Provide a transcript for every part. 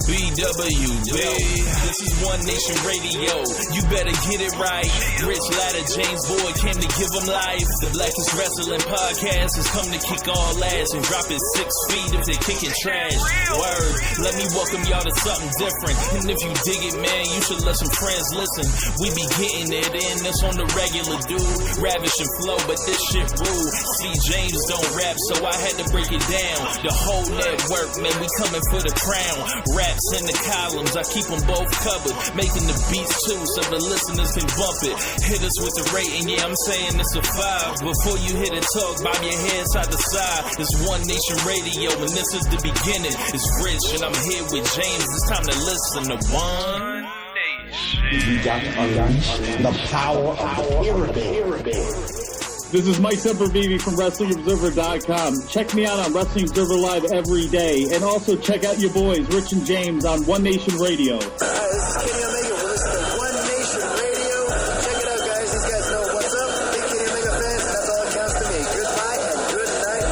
BWB. This is One Nation Radio. You better get it right. Rich Latta, James Boyd came to give them life. The Blackest Wrestling Podcast has come to kick all ass and drop it 6 feet if they kicking trash. Word. Let me welcome y'all to something different. And if you dig it, man, you should let some friends listen. We be getting it in. That's on the regular, dude. Ravish and flow, but this shit rude. See, James don't rap, so I had to break it down. The whole network, man, we coming for the crown. Raps in the columns, I keep them both covered. Making the beats too, so the listeners can bump it. Hit us with the rating, yeah, I'm saying it's a 5. Before you hit it, talk, bob your head side to side. It's One Nation Radio, and this is the beginning. It's Rich, and I'm here with James. It's time to listen to One Nation. We got to unleash the power of the pyramid. This is Mike Sempervive from WrestlingObserver.com. Check me out on Wrestling Observer Live every day. And also check out your boys, Rich and James, on One Nation Radio. This is Kenny Omega. We're listening to One Nation Radio. Check it out, guys. These guys know what's up. Big Kenny Omega fans, that's all that counts to me. Goodbye and good night.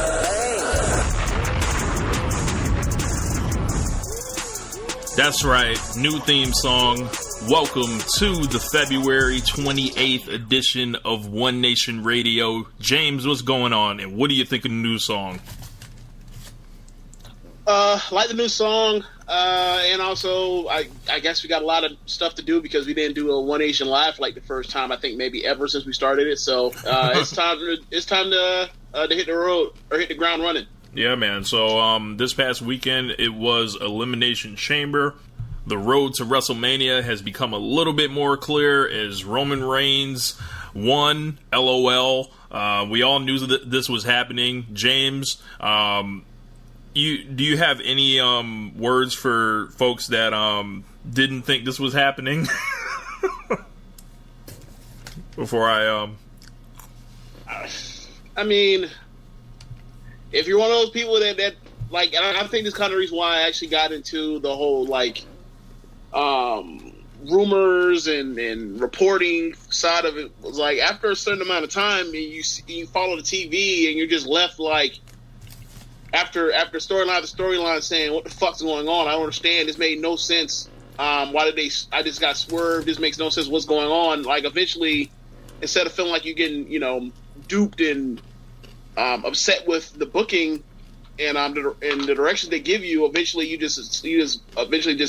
Bang. That's right. New theme song. Welcome to the February 28th edition of One Nation Radio. James, what's going on, and what do you think of the new song? Like the new song, and also I guess we got a lot of stuff to do because we didn't do a One Nation Live like the first time, I think maybe ever since we started it. So it's time to hit the road or hit the ground running. Yeah, man. So this past weekend it was Elimination Chamber. The road to WrestleMania has become a little bit more clear as Roman Reigns won. LOL. We all knew that this was happening. James, do you have any words for folks that didn't think this was happening? Before I mean, if you're one of those people that like, and I think this kind of the reason why I actually got into the whole like rumors and reporting side of it was like after a certain amount of time, and you follow the TV and you're just left like after storyline to storyline saying what the fuck's going on. I don't understand. This made no sense. Why did I just got swerved? This makes no sense. What's going on? Like eventually, instead of feeling like you're getting duped and upset with the booking and the directions they give you, eventually you just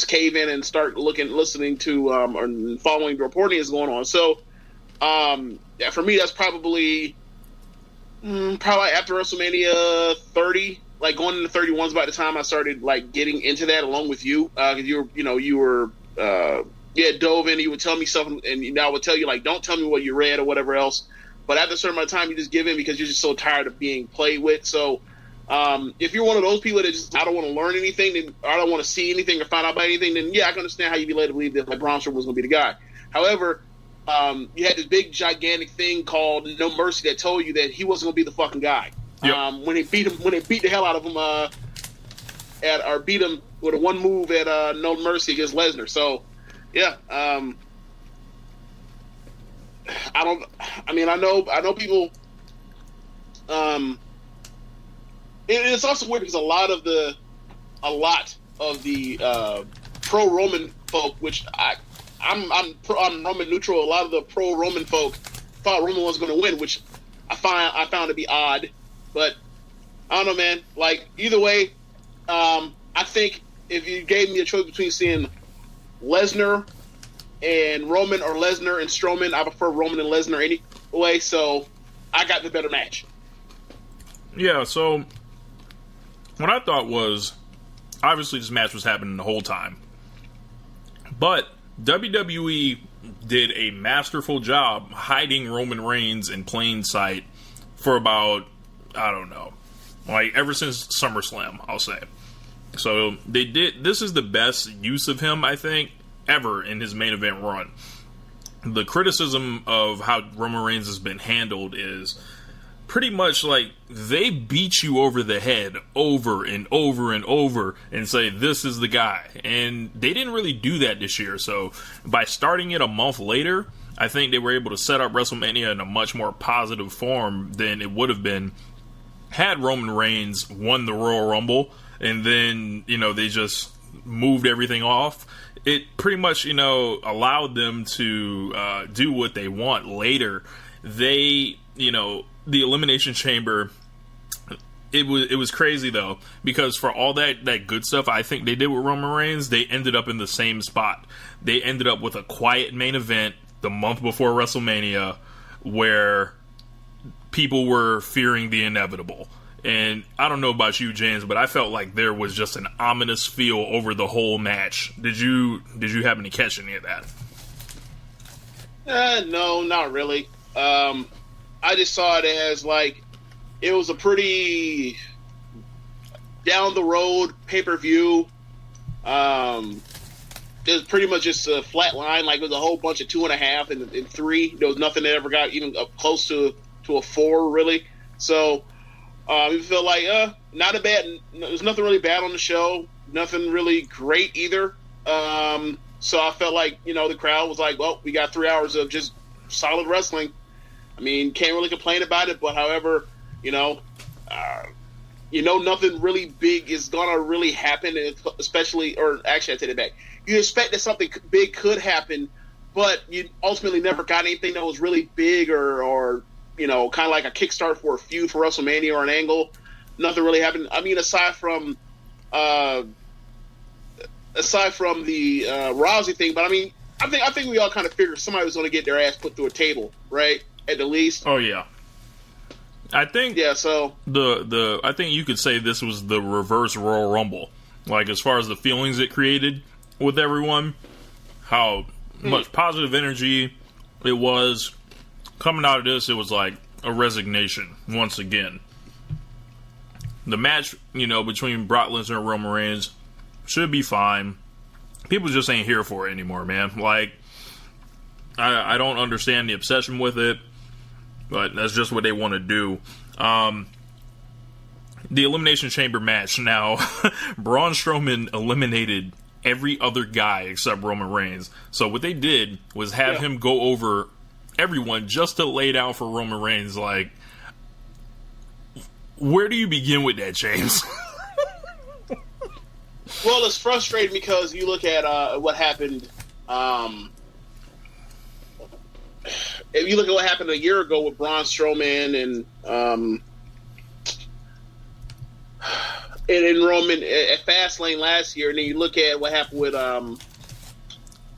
cave in and start listening to or following the reporting is going on. So yeah, for me that's probably after WrestleMania 30, like going into 31s by the time I started like getting into that along with you, because you were dove in. You would tell me something, and I would tell you like, don't tell me what you read or whatever else. But after a certain amount of time, you just give in because you're just so tired of being played with. So if you're one of those people that just, I don't want to learn anything, then I don't want to see anything or find out about anything, then yeah, I can understand how you'd be led to believe that like Braun Strowman was going to be the guy. However, you had this big gigantic thing called No Mercy that told you that he wasn't going to be the fucking guy. Yep. When they beat the hell out of him or beat him with a one move at No Mercy against Lesnar. So yeah, I know people. It's also weird because a lot of the pro Roman folk, which I'm Roman neutral. A lot of the pro Roman folk thought Roman was going to win, which I found to be odd. But I don't know, man. Like either way, I think if you gave me a choice between seeing Lesnar and Roman or Lesnar and Strowman, I prefer Roman and Lesnar anyway. So I got the better match. Yeah. So what I thought was, obviously this match was happening the whole time, but WWE did a masterful job hiding Roman Reigns in plain sight for about, I don't know, like ever since SummerSlam, I'll say. So they did. This is the best use of him, I think, ever in his main event run. The criticism of how Roman Reigns has been handled is pretty much like they beat you over the head over and over and over and say this is the guy, and they didn't really do that this year. So by starting it a month later, I think they were able to set up WrestleMania in a much more positive form than it would have been had Roman Reigns won the Royal Rumble and then they just moved everything off, it pretty much, allowed them to do what they want later. They, the Elimination Chamber, it was crazy, though, because for all that good stuff I think they did with Roman Reigns, they ended up in the same spot. They ended up with a quiet main event the month before WrestleMania where people were fearing the inevitable. And I don't know about you, James, but I felt like there was just an ominous feel over the whole match. Did you happen to catch any of that? No, not really. I just saw it as like it was a pretty down the road pay-per-view. It was pretty much just a flat line. Like it was a whole bunch of 2.5 and 3. There was nothing that ever got even up close to a 4, really. So you feel like not a bad. There's nothing really bad on the show. Nothing really great either. So I felt like the crowd was like, well, we got 3 hours of just solid wrestling. I mean, can't really complain about it. But however, nothing really big is gonna really happen, especially, or actually, I take it back. You expect that something big could happen, but you ultimately never got anything that was really big or kind of like a kickstart for a feud for WrestleMania or an angle. Nothing really happened. I mean, aside from the Rousey thing, but I mean, I think we all kind of figured somebody was going to get their ass put through a table, right? At the least. Oh yeah. I think So I think you could say this was the reverse Royal Rumble. Like as far as the feelings it created with everyone, how much positive energy it was coming out of this. It was like a resignation once again. The match, between Brock Lesnar and Roman Reigns should be fine. People just ain't here for it anymore, man. Like I don't understand the obsession with it, but that's just what they want to do. The Elimination Chamber match. Now, Braun Strowman eliminated every other guy except Roman Reigns. So what they did was have him go over everyone just to lay down for Roman Reigns. Like, where do you begin with that, James? Well, it's frustrating because you look at what happened. If you look at what happened a year ago with Braun Strowman and Roman at Fastlane last year, and then you look at what happened with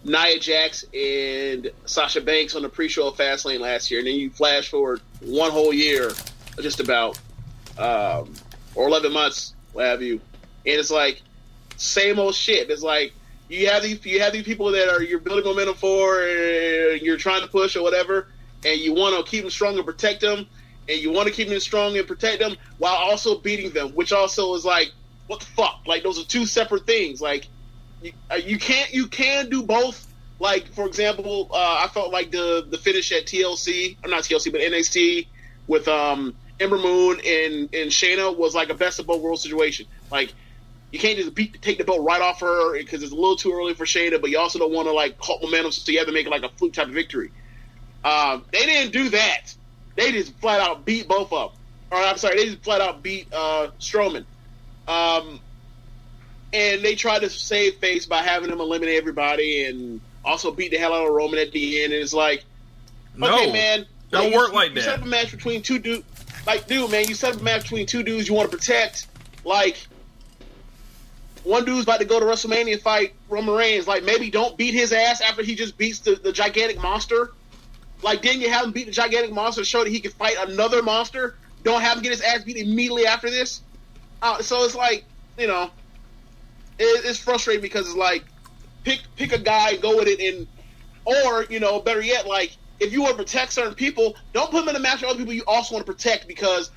Nia Jax and Sasha Banks on the pre-show of Fastlane last year, and then you flash forward one whole year, just about, or 11 months, what have you, and it's like same old shit. It's like you have these people that you're building momentum for, and you're trying to push or whatever, and you want to keep them strong and protect them, and you want to keep them strong and protect them while also beating them, which also is like, what the fuck? Like, those are two separate things. Like, you can do both. Like, for example, I felt like the finish at TLC, or not TLC, but NXT with Ember Moon and Shayna was like a best of both worlds situation. Like, you can't just take the belt right off her because it's a little too early for Shayna, but you also don't want to like halt momentum, so you have to make it like a fluke type of victory. They didn't do that. They just flat out beat both of them. Or I'm sorry, they just flat out beat Strowman. And they tried to save face by having him eliminate everybody and also beat the hell out of Roman at the end. And it's like, okay, man, don't work like that. You set up a match between two dudes. Like, dude, man, you set up a match between two dudes you want to protect. Like, one dude's about to go to WrestleMania and fight Roman Reigns. Like, maybe don't beat his ass after he just beats the gigantic monster. Like, then you have him beat the gigantic monster to show that he can fight another monster. Don't have him get his ass beat immediately after this. So it's like, it's frustrating because it's like, pick a guy, go with it, or better yet, like, if you want to protect certain people, don't put them in a match with other people you also want to protect, because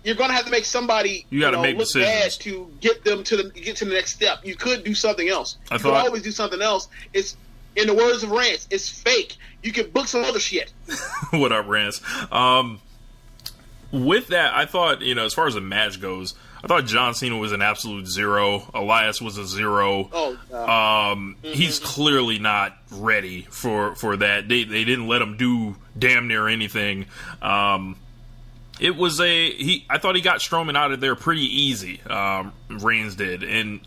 you're going to have to make somebody make look decisions bad to get them to the next step. You could do something else. You could always do something else. It's, in the words of Rance, it's fake. You can book some other shit. What up, Rance? With that, I thought, as far as the match goes, I thought John Cena was an absolute zero. Elias was a zero. He's clearly not ready for that. They didn't let him do damn near anything. It was I thought he got Strowman out of there pretty easy. Reigns did, and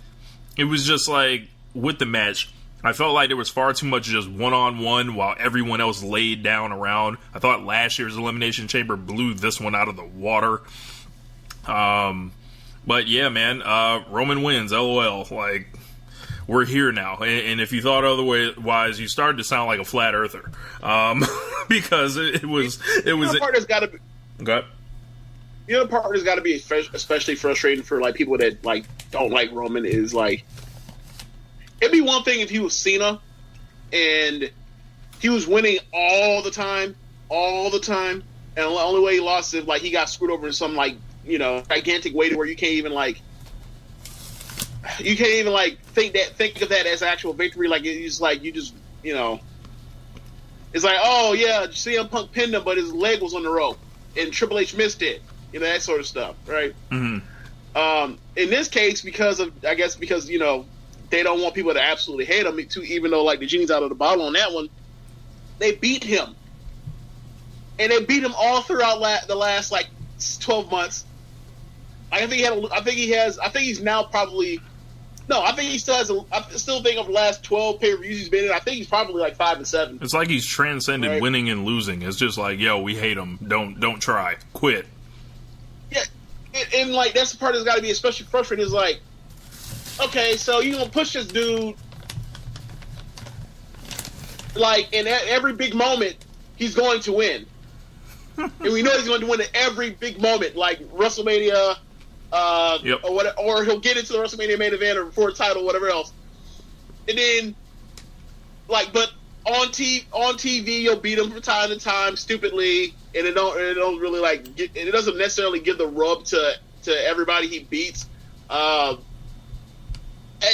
it was just like, with the match, I felt like there was far too much just one-on-one while everyone else laid down around. I thought last year's Elimination Chamber blew this one out of the water. But yeah, man, Roman wins, LOL. Like, we're here now. And if you thought otherwise, you started to sound like a flat earther. Because it was... The part that's got to be... Okay. The other part that's got to be especially frustrating for, like, people that, like, don't like Roman is, like... It'd be one thing if he was Cena and he was winning all the time, and the only way he lost is, like, he got screwed over in some, like, you know, gigantic way to where you can't even think of that as actual victory. Like, it's like you just, you know, it's like, oh yeah, CM Punk pinned him, but his leg was on the rope, and Triple H missed it. You know, that sort of stuff, right? Mm-hmm. In this case, because you know, they don't want people to absolutely hate him too, even though, like, the genie's out of the bottle on that one. They beat him, and they beat him all throughout the last, like, 12 months. I think he's now probably. No, I think he still has. I still think of the last 12 pay-per-views he's been in. I think he's probably like 5-7. It's like he's transcended winning and losing. It's just like, yo, we hate him. Don't try. Quit. Yeah, and like, that's the part that's got to be especially frustrating. Is like, okay, so you gonna push this dude, like, in every big moment he's going to win, and we know he's going to win at every big moment, like WrestleMania. Yep. Or he'll get into the WrestleMania main event or for a title, whatever else. And then, like, but on TV, you'll beat him from time to time, stupidly, and it don't really, like, it doesn't necessarily give the rub to everybody he beats. At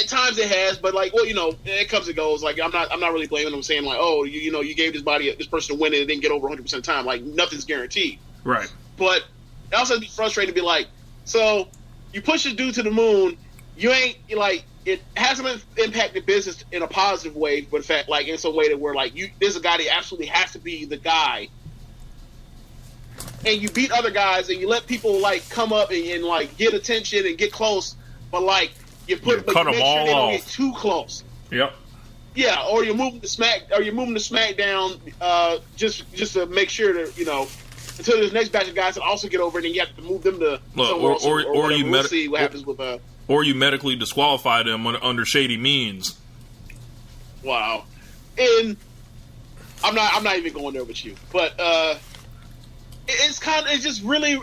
times it has, but, like, well, you know, it comes and goes. Like, I'm not really blaming him, saying, like, oh, you know, you gave this person a win and it didn't get over 100% of the time. Like, nothing's guaranteed. Right. But it also be frustrating to be like, so you push this dude to the moon. You ain't, like, it hasn't impacted business in a positive way, but in fact, like, in some way that where, like, there's a guy that absolutely has to be the guy, and you beat other guys, and you let people, like, come up and like, get attention and get close, but, like, cut them all off. Don't get too close. Yep. Yeah, or you're moving to SmackDown, just to make sure that, you know, until there's next batch of guys that also get over it, and you have to move them to or you we'll see what happens with or you medically disqualify them under shady means. Wow, and I'm not even going there with you, but it's just really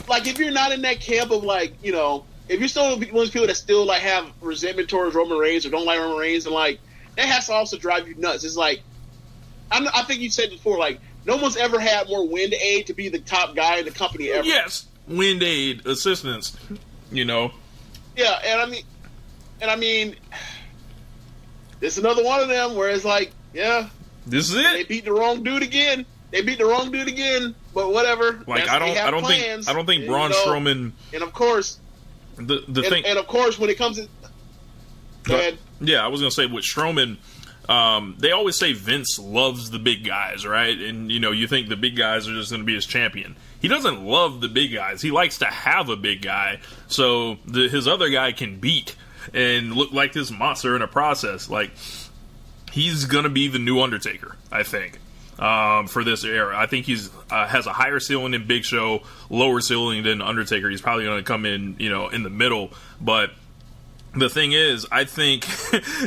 like, if you're not in that camp of, like, you know, if you're still one of those people that still, like, have resentment towards Roman Reigns or don't like Roman Reigns, and, like, that has to also drive you nuts. It's like, I think you said before, like, no one's ever had more wind aid to be the top guy in the company ever. Yes, wind aid assistance. You know. Yeah, and I mean, it's another one of them where it's like, yeah, this is it. They beat the wrong dude again. But whatever. Like, I don't think Braun Strowman. And of course, the thing. And of course, when it comes to, go ahead. Yeah, I was gonna say with Strowman. They always say Vince loves the big guys, right? And, you know, you think the big guys are just going to be his champion. He doesn't love the big guys. He likes to have a big guy so his other guy can beat and look like this monster in a process. Like, he's going to be the new Undertaker, I think, for this era. I think he's has a higher ceiling than Big Show, lower ceiling than Undertaker. He's probably going to come in, you know, in the middle, but the thing is, I think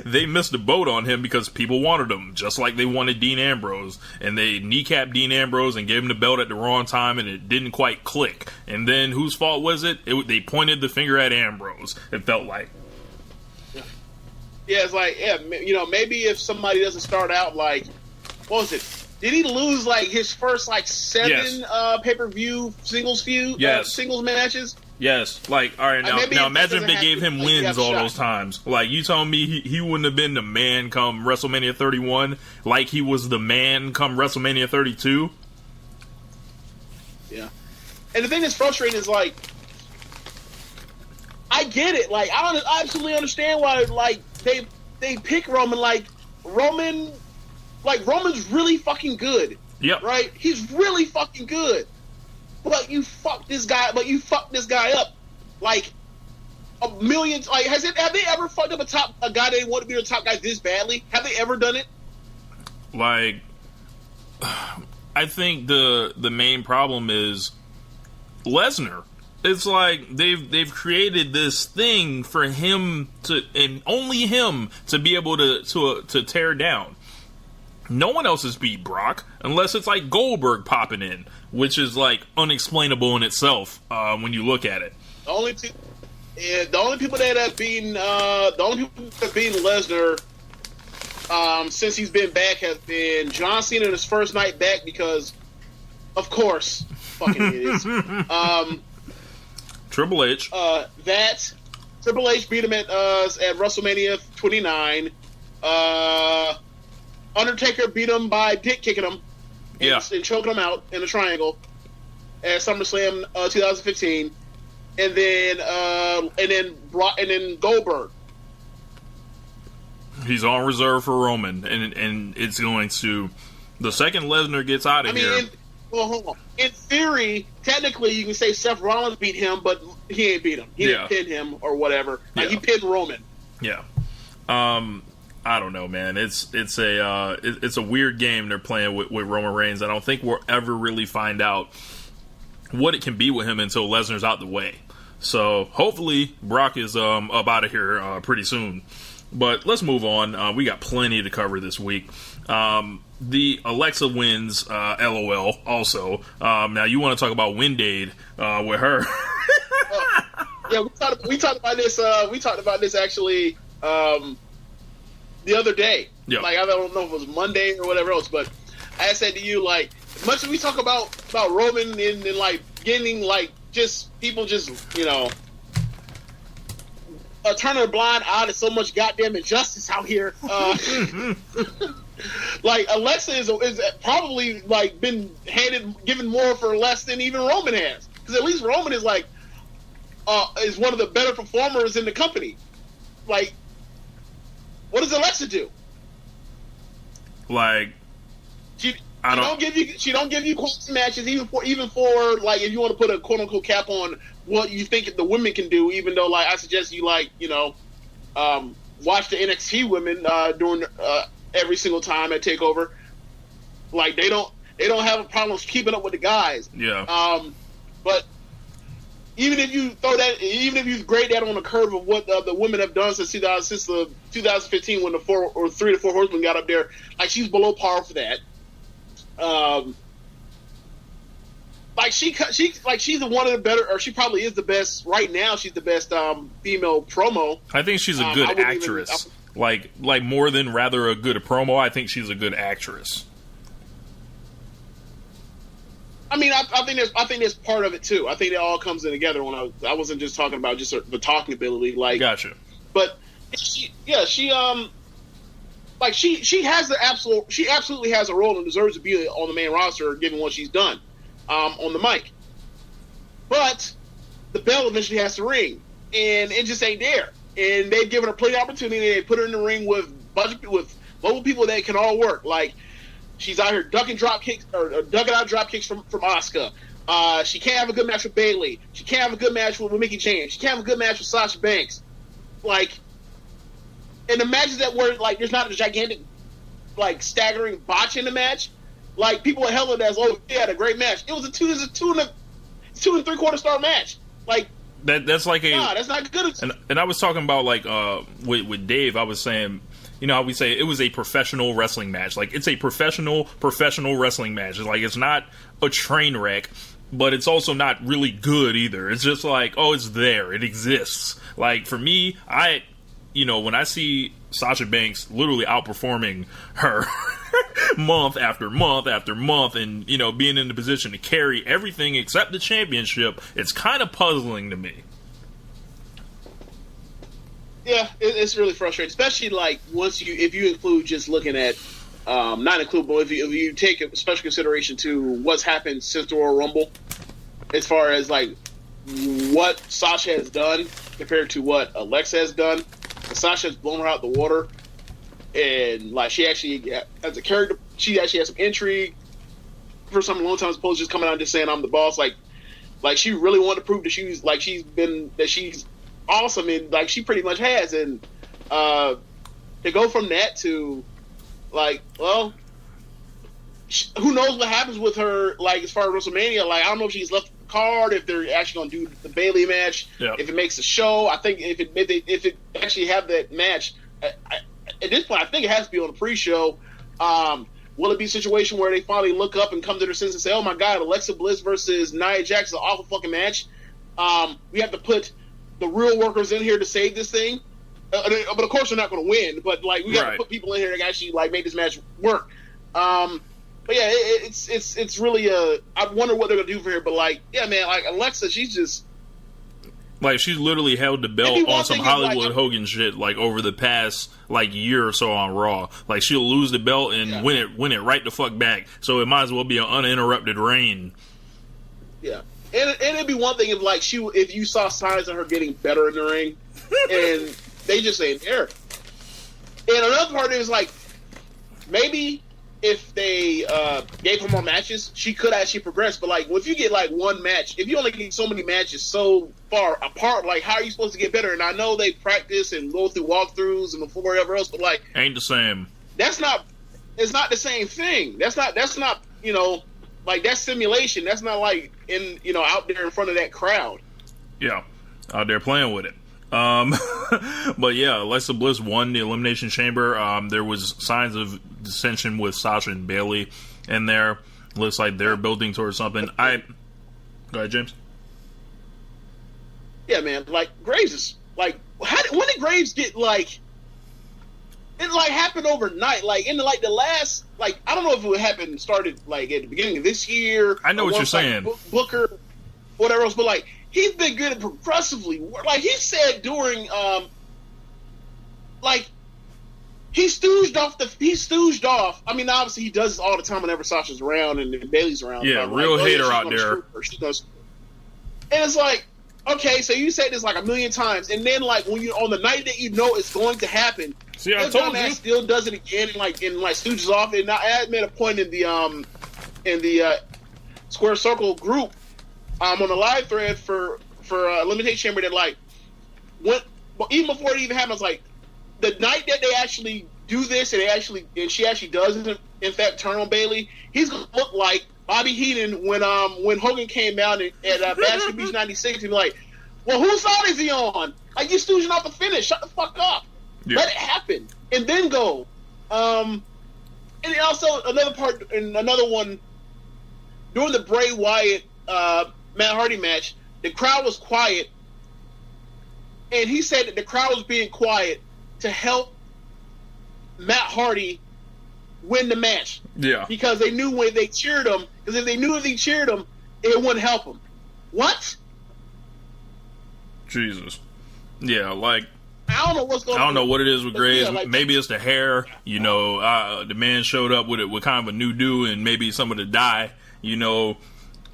they missed the boat on him because people wanted him, just like they wanted Dean Ambrose. And they kneecapped Dean Ambrose and gave him the belt at the wrong time, and it didn't quite click. And then whose fault was it? They pointed the finger at Ambrose, it felt like. Yeah, it's like, yeah, you know, maybe if somebody doesn't start out like, what was it? Did he lose, like, his first, like, 7 pay-per-view singles matches? Yes, like, all right, now imagine if they gave him wins all those times. Like, you telling me he wouldn't have been the man come WrestleMania 31 like he was the man come WrestleMania 32? Yeah. And the thing that's frustrating is, like, I get it. Like, I absolutely understand why, like, they pick Roman. Like, Roman's really fucking good. Yep. Right? He's really fucking good. But you fuck this guy up. Like, a million. Like, have they ever fucked up a guy they want to be the top guy this badly? Have they ever done it? Like, I think the main problem is Lesnar. It's like they've created this thing for him to, and only him, to be able to tear down. No one else has beat Brock unless it's like Goldberg popping in, which is like unexplainable in itself when you look at it. The only people that have beaten Lesnar since he's been back has been John Cena in his first night back, because, of course, fucking idiots. Triple H. That Triple H beat him at WrestleMania 29. Undertaker beat him by dick kicking him and choking him out in a triangle at SummerSlam 2015, and then Goldberg. He's on reserve for Roman, and it's going to, the second Lesnar gets out of here. Hold on. In theory, technically, you can say Seth Rollins beat him, but he ain't beat him. He didn't pin him or whatever. Like, he pinned Roman. Yeah. I don't know, man. It's a weird game they're playing with Roman Reigns. I don't think we'll ever really find out what it can be with him until Lesnar's out the way. So hopefully Brock is up out of here pretty soon. But let's move on. We got plenty to cover this week. The Alexa wins, LOL. Also, now you want to talk about Windade with her? Yeah, we talked about this. We talked about this actually. The other day. Yep. Like, I don't know if it was Monday or whatever else, but I said to you, like, as much as we talk about Roman and like getting like just people just, you know, turning a blind eye to so much goddamn injustice out here. Like, Alexa is probably like been given more for less than even Roman has, because at least Roman is like is one of the better performers in the company. Like, what does Alexa do? Like, she don't give you quality matches, even for like, if you want to put a quote unquote cap on what you think the women can do. Even though, like, I suggest you, like, you know, watch the NXT women during every single time at Takeover. Like, they don't have a problem keeping up with the guys. Yeah. But even if you grade that on the curve of what the women have done since 2015, when the 3 to 4 horsemen got up there, like, she's below par for that. Like, she's one of the better, or she probably is the best right now. She's the best female promo. I think she's a good actress. Like more than rather a good promo. I think she's a good actress. I mean, I think there's part of it too. I think it all comes in together. When I wasn't just talking about just the talking ability, like, gotcha. But she absolutely has a role and deserves to be on the main roster given what she's done on the mic. But the bell eventually has to ring, and it just ain't there. And they've given her plenty of opportunity. They put her in the ring with multiple people that can all work. Like, she's out here ducking out drop kicks from Asuka. She can't have a good match with Bayley. She can't have a good match with Mickie James. She can't have a good match with Sasha Banks. Like, and the matches that were like, there's not a gigantic, like, staggering botch in the match. Like, people are hella that's, oh, he had a great match. It was a 2 and 3/4 star match. Like, that's like that's not good. And I was talking about, like, with Dave, I was saying, you know how we say it was a professional wrestling match. Like, it's a professional wrestling match. It's like, it's not a train wreck, but it's also not really good either. It's just like, oh, it's there. It exists. Like, for me, when I see Sasha Banks literally outperforming her month after month after month, and, you know, being in the position to carry everything except the championship, it's kind of puzzling to me. Yeah, it's really frustrating, especially like if you include just looking at not include, but if you take a special consideration to what's happened since the Royal Rumble, as far as like what Sasha has done compared to what Alexa has done. Sasha has blown her out the water, and like she actually as a character, she actually has some intrigue for some long time, as opposed to just coming out and just saying I'm the boss. Like she really wanted to prove that she's awesome, and like she pretty much has. And to go from that to like, well, who knows what happens with her? Like as far as WrestleMania, like I don't know if she's left the card, if they're actually going to do the Bayley match, if it makes a show. I think if it actually have that match, at this point, I think it has to be on the pre-show. Will it be a situation where they finally look up and come to their senses and say, "Oh my God, Alexa Bliss versus Nia Jax is an awful fucking match. We have to put the real workers in here to save this thing." But of course, they're not going to win. But like, we got to put people in here that can actually like make this match work. But yeah, it's really I wonder what they're gonna do for her. But like, yeah, man, like Alexa, she's just like she's literally held the belt on some Hollywood Hogan shit like over the past like year or so on Raw. Like she'll lose the belt and win it right the fuck back. So it might as well be an uninterrupted reign. Yeah, and it'd be one thing if you saw signs of her getting better in the ring, and they just ain't there. And another part is like maybe if they gave her more matches, she could actually progress. But like, if you get like one match, if you only get so many matches so far apart, like how are you supposed to get better? And I know they practice and go through walkthroughs and before whatever else, but like, ain't the same. It's not the same thing. That's not like that's simulation. That's not like out there in front of that crowd. Yeah, out there playing with it. But yeah, Alexa Bliss won the Elimination Chamber. There was signs of dissension with Sasha and Bayley in there. Looks like they're building towards something. Go ahead, James. Yeah, man. Like Graves is like, when did Graves get like? It like happened overnight. Like in the last, like I don't know if it started like at the beginning of this year. I know what you're saying. Booker, whatever else, but like. He's been good at progressively. Like he said during, like he stooged off. I mean, obviously he does this all the time whenever Sasha's around and Bayley's around. Yeah, real hater out there. And it's like, okay, so you said this like a million times, and then like when you on the night that you know it's going to happen, see, I told you. Still does it again and stooges off. And I made a point in the Square Circle group. On the live thread for Elimination Chamber that like even before it even happens, like the night that they actually do this and she actually does in fact turn on Bayley, he's gonna look like Bobby Heenan when Hogan came out at Bashford Beach '96 and be like, well, whose side is he on? Like you stooging off the finish, shut the fuck up, let it happen, and then go. And also another one during the Bray Wyatt Matt Hardy match, the crowd was quiet, and he said that the crowd was being quiet to help Matt Hardy win the match. Yeah, because they knew when they cheered him. Because if they knew if they cheered him, it wouldn't help him. What? Jesus. Yeah, like I don't know what's going on. I don't know what it is with Graves. Yeah, maybe it's the hair. The man showed up with kind of a new do, and maybe some of the dye.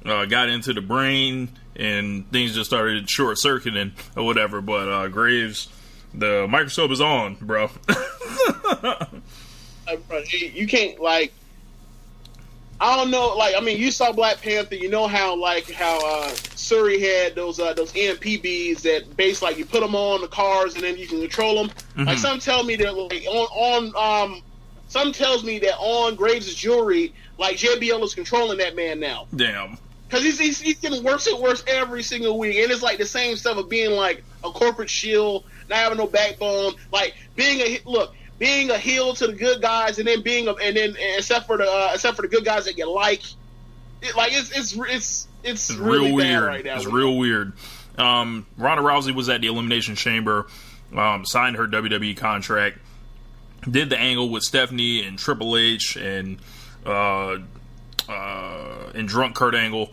Got into the brain and things just started short circuiting or whatever. But Graves, the microscope is on, bro. You can't like. I don't know. Like I mean, you saw Black Panther. You know how Suri had those EMP beads that basically you put them on the cars and then you can control them. Mm-hmm. Like some tell me that like some tells me that on Graves' jewelry, like JBL is controlling that man now. Damn. Because he's getting worse and worse every single week, and it's like the same stuff of being like a corporate shield, not having no backbone, like being a heel to the good guys, and then except for the good guys that you like, it's really real bad weird. Right now. It's real weird. Ronda Rousey was at the Elimination Chamber, signed her WWE contract, did the angle with Stephanie and Triple H and drunk Kurt Angle.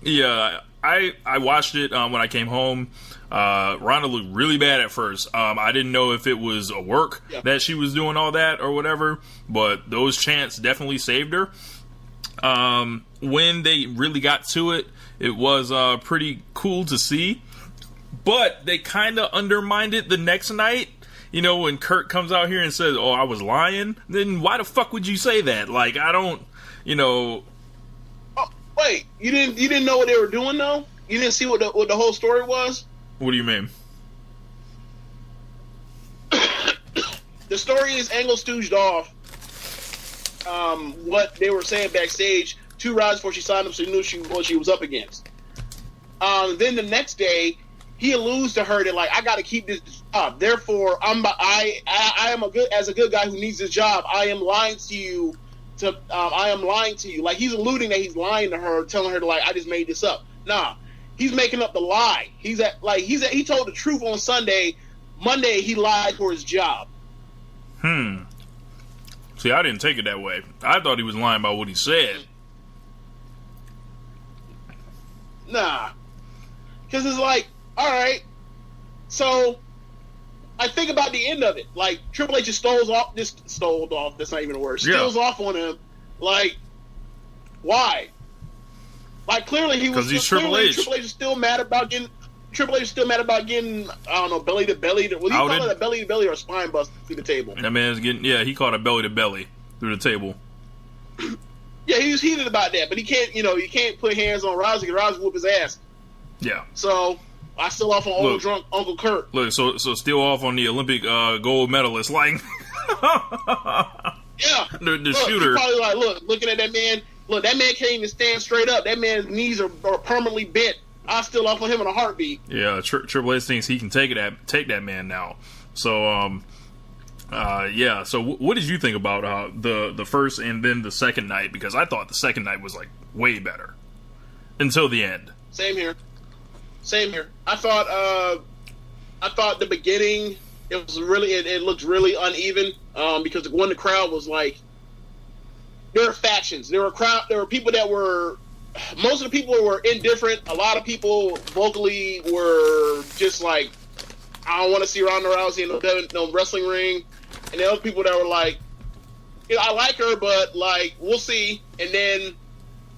Yeah, I watched it when I came home. Ronda looked really bad at first. I didn't know if it was a work that she was doing all that or whatever, but those chants definitely saved her. When they really got to it, it was pretty cool to see, but they kind of undermined it the next night. When Kurt comes out here and says, "Oh, I was lying," then why the fuck would you say that? Like, I don't, Oh, wait, you didn't know what they were doing though? You didn't see what the whole story was? What do you mean? The story is Angle stooged off what they were saying backstage 2 rounds before she signed up, so he knew what she was up against. Then the next day, he alludes to her that, like, I got to keep this job. Therefore, I am a good guy who needs this job. I am lying to you. I am lying to you. Like, he's alluding that he's lying to her, telling her, like, I just made this up. Nah, he's making up the lie. He told the truth on Sunday. Monday, he lied for his job. See, I didn't take it that way. I thought he was lying about what he said. Nah. Because it's like, all right, so I think about the end of it. Like, Triple H just stole off, that's not even a word, steals off on him. Like, why? Like, clearly he was... Because he's Triple H. Triple H is still mad about getting... I don't know, belly to belly. Well, he called it a belly to belly or a spine bust through the table. That man's getting... Yeah, he called it belly to belly through the table. Yeah, he was heated about that, but he can't put hands on Rousey because Rousey whoop his ass. Yeah. So, I still off on old drunk Uncle Kurt. Look, so still off on the Olympic gold medalist, like... Yeah. The shooter. Probably like, looking at that man, that man can't even stand straight up. That man's knees are permanently bent. I still off on him in a heartbeat. Yeah, Triple H thinks he can take that man now. So, yeah. So, what did you think about the first and then the second night? Because I thought the second night was like way better until the end. Same here. I thought the beginning it looked really uneven because when the crowd was like, there were factions. There were people that were. Most of the people were indifferent. A lot of people vocally were just like, I don't want to see Ronda Rousey in no wrestling ring. And there were people that were like, I like her, but like, we'll see. And then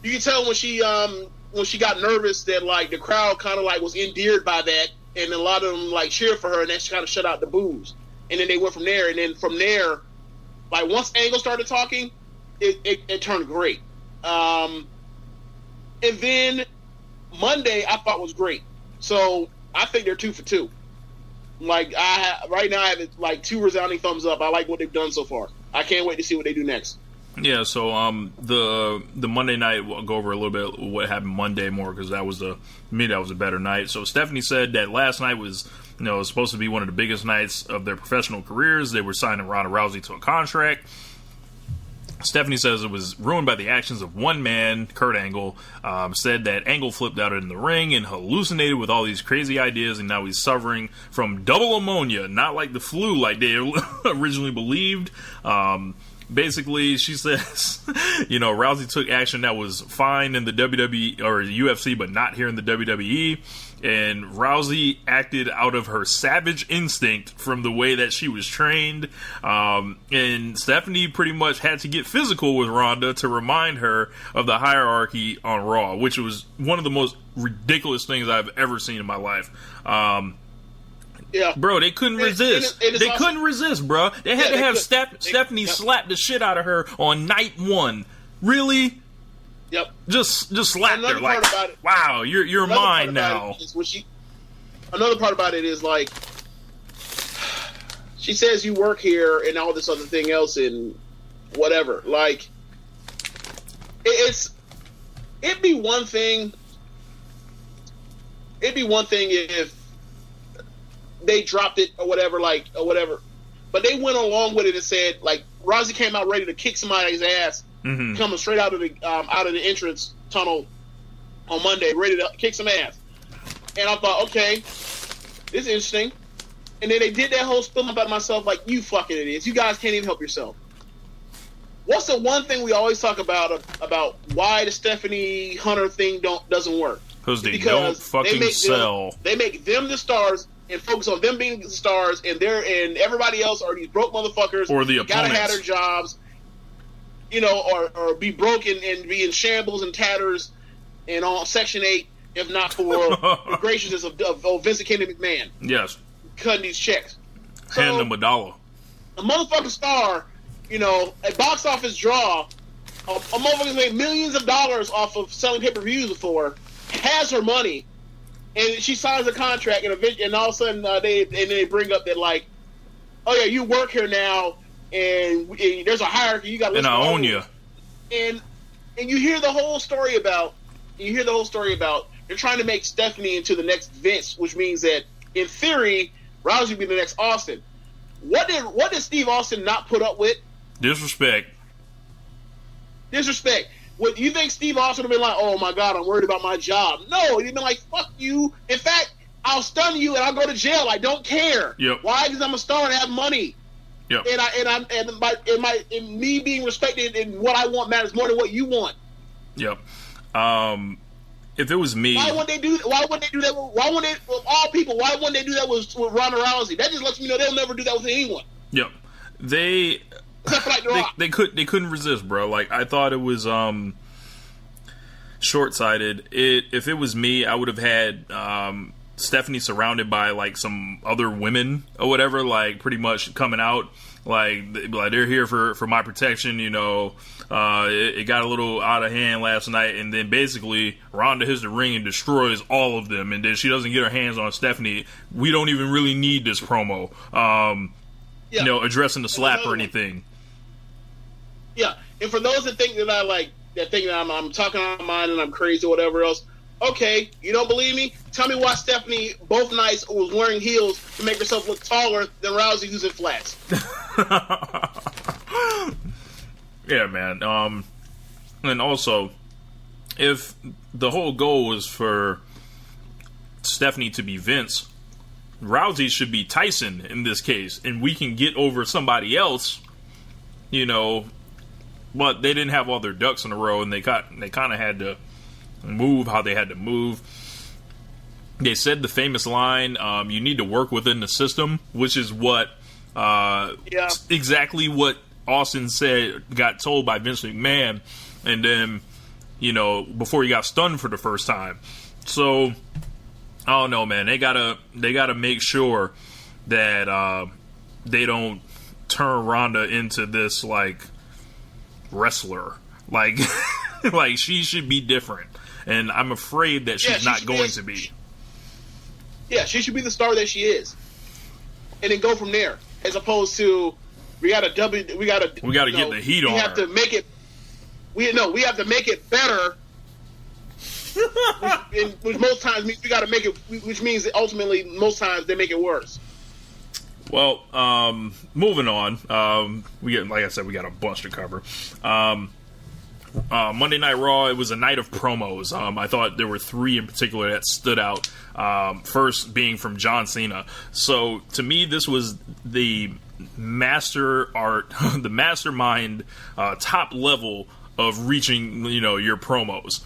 you can tell when she got nervous that like the crowd kind of like was endeared by that, and a lot of them like cheered for her, and that kind of shut out the boos. And then they went from there, and then from there, like once Angle started talking, it turned great. And then Monday I thought was great. So I think they're 2 for 2. Like right now I have like 2 resounding thumbs up. I like what they've done so far. I can't wait to see what they do next. Yeah. So the Monday night, we'll go over a little bit what happened Monday more because that was a better night. So Stephanie said that last night was supposed to be one of the biggest nights of their professional careers. They were signing Ronda Rousey to a contract. Stephanie says it was ruined by the actions of one man, Kurt Angle. Said that Angle flipped out in the ring and hallucinated with all these crazy ideas, and now he's suffering from double pneumonia, not like the flu like they originally believed. Basically, she says, Rousey took action that was fine in the WWE or UFC, but not here in the WWE. And Rousey acted out of her savage instinct from the way that she was trained. And Stephanie pretty much had to get physical with Ronda to remind her of the hierarchy on Raw, which was one of the most ridiculous things I've ever seen in my life. Yeah, bro, they couldn't resist. They couldn't resist, bro. They had to have Stephanie slap the shit out of her on night 1. Really? Yep. Just slapped her like, wow, you're mine now. Another part about it is like, she says you work here and all this other thing else and whatever. Like, it'd be one thing. It'd be one thing if they dropped it or whatever, but they went along with it and said like Rousey came out ready to kick somebody's ass, coming straight out of the entrance tunnel on Monday, ready to kick some ass. And I thought, okay, this is interesting. And then they did that whole spill about myself, like, you fucking idiots, you guys can't even help yourself. What's the one thing we always talk about why the Stephanie Hunter thing doesn't work? Because they don't fucking sell. They make them the stars and focus on them being the stars, and everybody else are these broke motherfuckers or the opponents. Gotta have their jobs, or be broken and be in shambles and tatters and on Section 8, if not for the graciousness of Vincent Kennedy McMahon. Yes. Cutting these checks. Hand them $1. A motherfucking star, a box office draw, a motherfucker's made millions of dollars off of selling pay-per-views before, has her money, and she signs a contract, and all of a sudden they bring up that like, oh yeah, you work here now, and there's a hierarchy. You got and I own you. And you hear the whole story about they're trying to make Stephanie into the next Vince, which means that in theory Rousey would be the next Austin. What did Steve Austin not put up with? Disrespect. What you think Steve Austin would have been like? Oh my God, I'm worried about my job. No, he'd been like, fuck you. In fact, I'll stun you and I'll go to jail. I don't care. Yep. Why? Because I'm a star and I have money. Yep. And me being respected and what I want matters more than what you want. Yep. If it was me, why wouldn't they do that? Why wouldn't they do that with Ronda Rousey? That just lets me know they'll never do that with anyone. Yep. They couldn't resist, bro. Like, I thought it was short-sighted. If it was me, I would have had Stephanie surrounded by like some other women or whatever, like pretty much coming out like they're here for my protection. You know, it got a little out of hand last night, and then basically Ronda hits the ring and destroys all of them, and then she doesn't get her hands on Stephanie. We don't even really need this promo. You know, addressing the slap or anything. Yeah, and for those that think that I'm talking out of my mind and I'm crazy or whatever else, okay, you don't believe me? Tell me why Stephanie both nights was wearing heels to make herself look taller than Rousey who's in flats. Yeah, man. And also, if the whole goal was for Stephanie to be Vince, Rousey should be Tyson in this case, and we can get over somebody else, you know. But they didn't have all their ducks in a row, and they kind of had to move how they had to move. They said the famous line, "You need to work within the system," which is what exactly what Austin said. Got told by Vince McMahon, and then before he got stunned for the first time. So I don't know, man. They gotta make sure that they don't turn Ronda into this like wrestler, like like she should be different, and I'm afraid that she's not going to be. Yeah, she should be the star that she is, and then go from there. As opposed to we gotta get the heat on. We have to make it. We have to make it better. which most times means we got to make it. Which means that ultimately, most times they make it worse. Well, moving on. We got a bunch to cover. Monday Night Raw, it was a night of promos. I thought there were 3 in particular that stood out. First being from John Cena. So to me, this was the the mastermind, top level of reaching, your promos.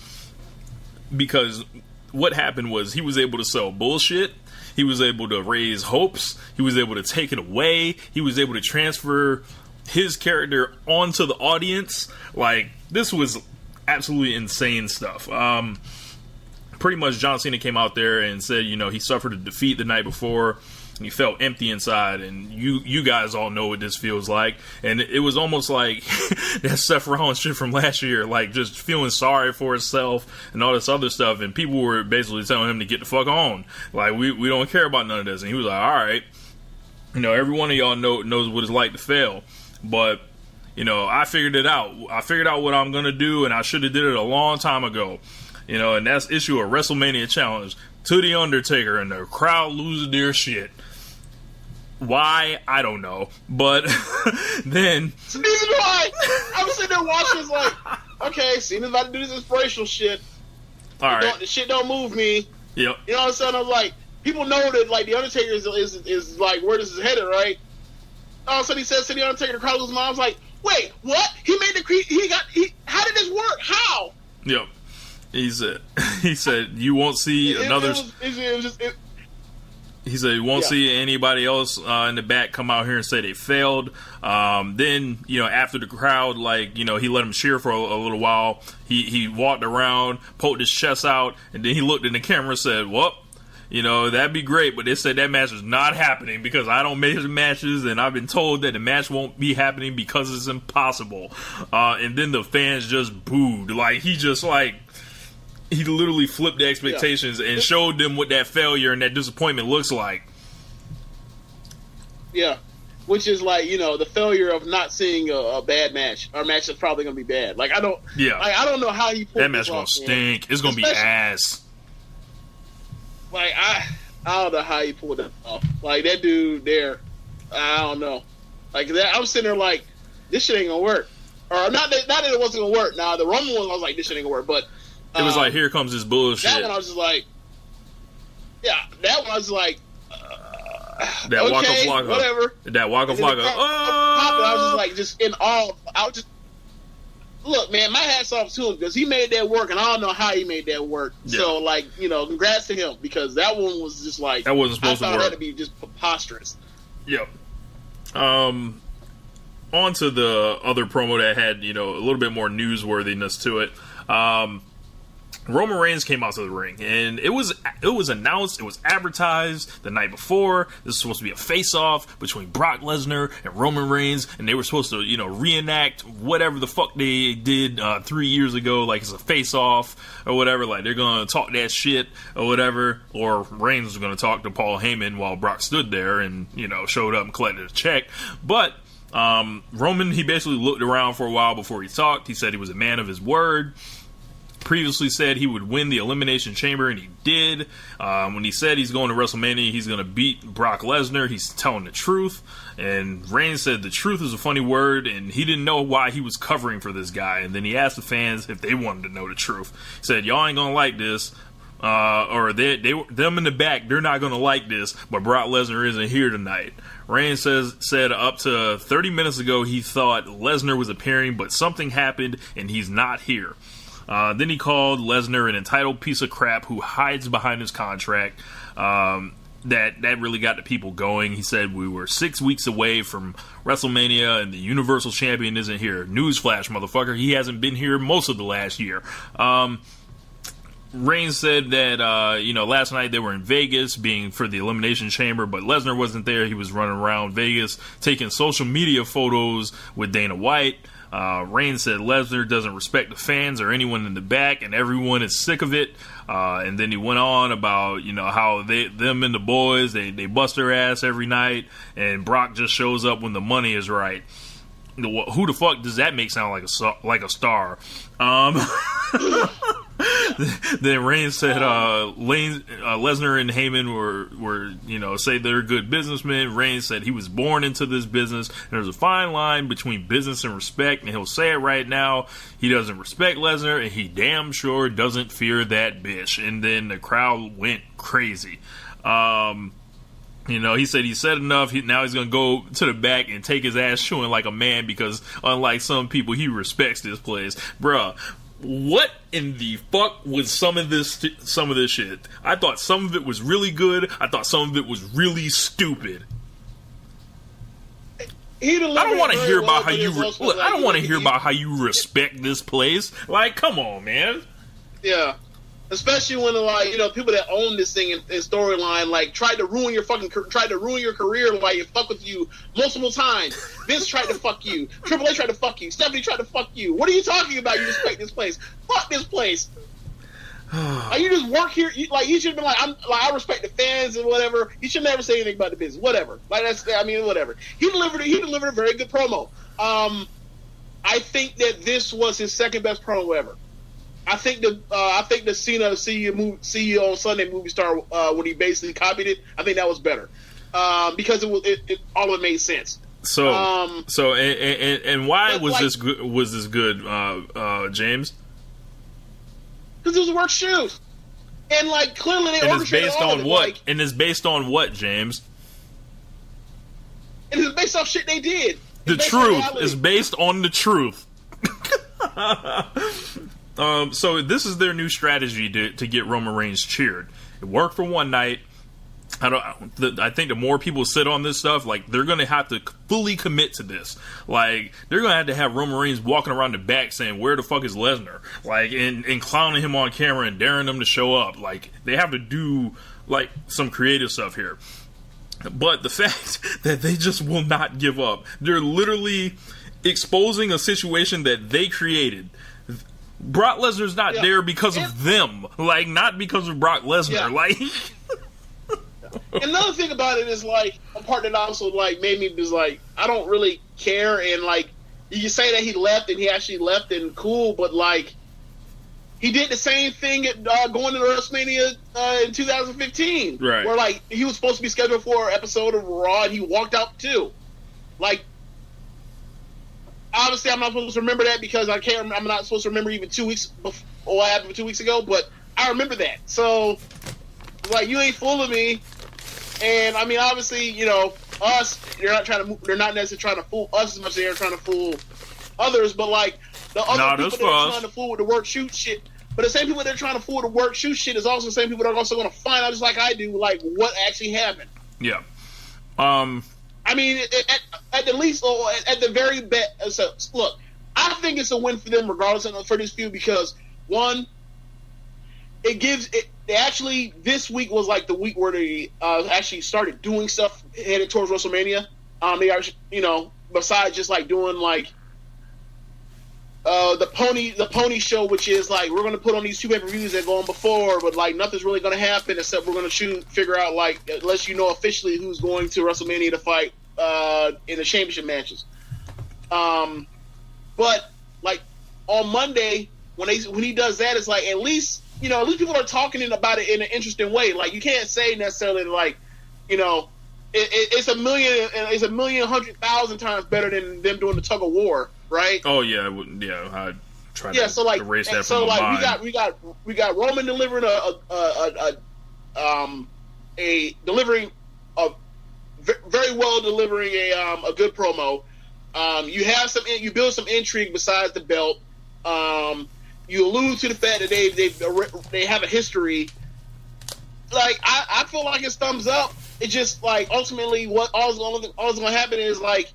Because what happened was he was able to sell bullshit. He was able to raise hopes. He was able to take it away. He was able to transfer his character onto the audience. Like, this was absolutely insane stuff. Pretty much John Cena came out there and said, he suffered a defeat the night before. And he felt empty inside, and you guys all know what this feels like. And it was almost like that Seth Rollins shit from last year, like just feeling sorry for himself and all this other stuff. And people were basically telling him to get the fuck on. Like, we don't care about none of this. And he was like, all right, every one of y'all knows what it's like to fail. But, I figured it out. I figured out what I'm going to do, and I should have did it a long time ago. And that's issue a WrestleMania challenge to The Undertaker, and the crowd loses their shit. Why? I don't know. But then... Neither do I! I was sitting there watching, it's like, okay, Cena's about to do this inspirational shit. Alright. The shit don't move me. Yep. All of a sudden, I'm like, people know that, like, The Undertaker is like, where this is headed, right? All of a sudden, he says to The Undertaker, the crowd loses mind. I was like, wait, what? He made how did this work? How? Yep. He said, you won't see another... He said you won't see anybody else in the back come out here and say they failed. Then, after the crowd, he let him cheer for a little while. He walked around, poked his chest out, and then he looked in the camera and said, well, that'd be great, but they said that match is not happening because I don't measure matches, and I've been told that the match won't be happening because it's impossible. And then the fans just booed. Like, he just, he literally flipped the expectations and showed them what that failure and that disappointment looks like. Yeah. Which is like, the failure of not seeing a bad match, or a match that's probably going to be bad. Like, I don't know how he pulled that match going to stink. It's going to be ass. Like, I don't know how he pulled it off. Like, that dude there, I don't know. Like, that, I'm sitting there like, this shit ain't going to work. Or not that it wasn't going to work. Nah, the Roman one, I was like, this shit ain't going to work. But it was like, here comes this bullshit. That one, I was just like, that one, I was like, that okay, Waka Flocka. Whatever. That Waka Flocka. I was just like, just in awe. Look, man, my hat's off to him because he made that work, and I don't know how he made that work. Yeah. So, like, congrats to him because that one was just like, that wasn't supposed to work. I thought it had to be just preposterous. Yep. On to the other promo that had, a little bit more newsworthiness to it. Roman Reigns came out to the ring, and it was announced, it was advertised the night before. This was supposed to be a face-off between Brock Lesnar and Roman Reigns, and they were supposed to, reenact whatever the fuck they did 3 years ago, like it's a face-off or whatever. Like they're gonna talk that shit or whatever, or Reigns was gonna talk to Paul Heyman while Brock stood there and showed up and collected a check, but. Roman, he basically looked around for a while before he talked. He said he was a man of his word. Previously said he would win the Elimination Chamber, and he did. When he said he's going to WrestleMania, he's going to beat Brock Lesnar, he's telling the truth. And Reigns said the truth is a funny word, and he didn't know why he was covering for this guy. And then he asked the fans if they wanted to know the truth. He said, y'all ain't going to like this. Or them in the back, they're not going to like this, but Brock Lesnar isn't here tonight. Reigns said up to 30 minutes ago he thought Lesnar was appearing, but something happened and he's not here. Then he called Lesnar an entitled piece of crap who hides behind his contract. That really got the people going. He said we were 6 weeks away from WrestleMania and the Universal Champion isn't here. Newsflash, motherfucker. He hasn't been here most of the last year. Reigns said that, last night they were in Vegas being for the Elimination Chamber, but Lesnar wasn't there. He was running around Vegas taking social media photos with Dana White. Reigns said Lesnar doesn't respect the fans or anyone in the back, and everyone is sick of it. And then he went on about, how them and the boys, they bust their ass every night, and Brock just shows up when the money is right. Who the fuck does that make sound like a star? Then Reigns said Lesnar and Heyman were say they're good businessmen. Reigns said he was born into this business, and there's a fine line between business and respect, and he'll say it right now. He doesn't respect Lesnar, and he damn sure doesn't fear that bitch. And then the crowd went crazy. He said he said enough. Now he's going to go to the back and take his ass chewing like a man because unlike some people, he respects this place. Bruh, what in the fuck was some of this shit? I thought some of it was really good. I thought some of it was really stupid. I don't want to hear about how you I don't want to hear about how you respect this place. Like, come on, man. Yeah. Especially when, people that own this thing in storyline, tried to ruin your career, fuck with you multiple times. Vince tried to fuck you. Triple H tried to fuck you. Stephanie tried to fuck you. What are you talking about? You respect this place. Fuck this place. You just work here. You should have been I respect the fans and whatever. You should never say anything about the business. Whatever. Whatever. He delivered a very good promo. I think that this was his second best promo ever. I think the Cena see you on Sunday movie star when he basically copied it. I think that was better because it all of it made sense. So why was this good? Was this good, James? Because it was a work shoot, and clearly they orchestrated all of it. And it's based on what, James? And it's based off shit they did. The truth is based on the truth. So this is their new strategy to get Roman Reigns cheered. It worked for one night. I think the more people sit on this stuff, they're going to have to fully commit to this. They're going to have Roman Reigns walking around the back saying, "Where the fuck is Lesnar?" And clowning him on camera and daring him to show up. They have to do some creative stuff here. But the fact that they just will not give up, they're literally exposing a situation that they created. Brock Lesnar's not there because of them. Like, not because of Brock Lesnar. Yeah. Like, another thing about it is, like, a part that also, like, made me was like, I don't really care. And, like, you say that he left and he actually left and cool, but, like, he did the same thing at going to WrestleMania in 2015. Right. Where, like, he was supposed to be scheduled for an episode of Raw and he walked out too. Like, obviously, I'm not supposed to remember that because I'm not supposed to remember even 2 weeks before what happened 2 weeks ago, but I remember that. So, like, you ain't fooling me. And I mean, obviously, you know, us, they're not necessarily trying to fool us as much as they're trying to fool others, but like the other people that are trying to fool with the work shoot shit. But the same people that are trying to fool with the work shoot shit is also the same people that are also going to find out, just like I do, like what actually happened. Yeah. I mean, at the least, or at the very best. So, look, I think it's a win for them, regardless of for this feud, because one, it gives it. They actually, this week was like the week where they actually started doing stuff headed towards WrestleMania. They are, you know, besides just like doing like the pony show, which is like we're going to put on these 2 pay-per-views that go on before, but like nothing's really going to happen except we're going to figure out like unless you know officially who's going to WrestleMania to fight in the championship matches. But like on Monday when he does that, it's like at least people are talking about it in an interesting way. Like you can't say necessarily like, you know, it's a million 100,000 times better than them doing the tug of war, right? Oh yeah, yeah. I try to so like, erase that so from my like mind. we got Roman delivering very well delivering a good promo. You build some intrigue besides the belt. You allude to the fact that they have a history. Like I feel like it's thumbs up. It's just like ultimately what all's going to happen is like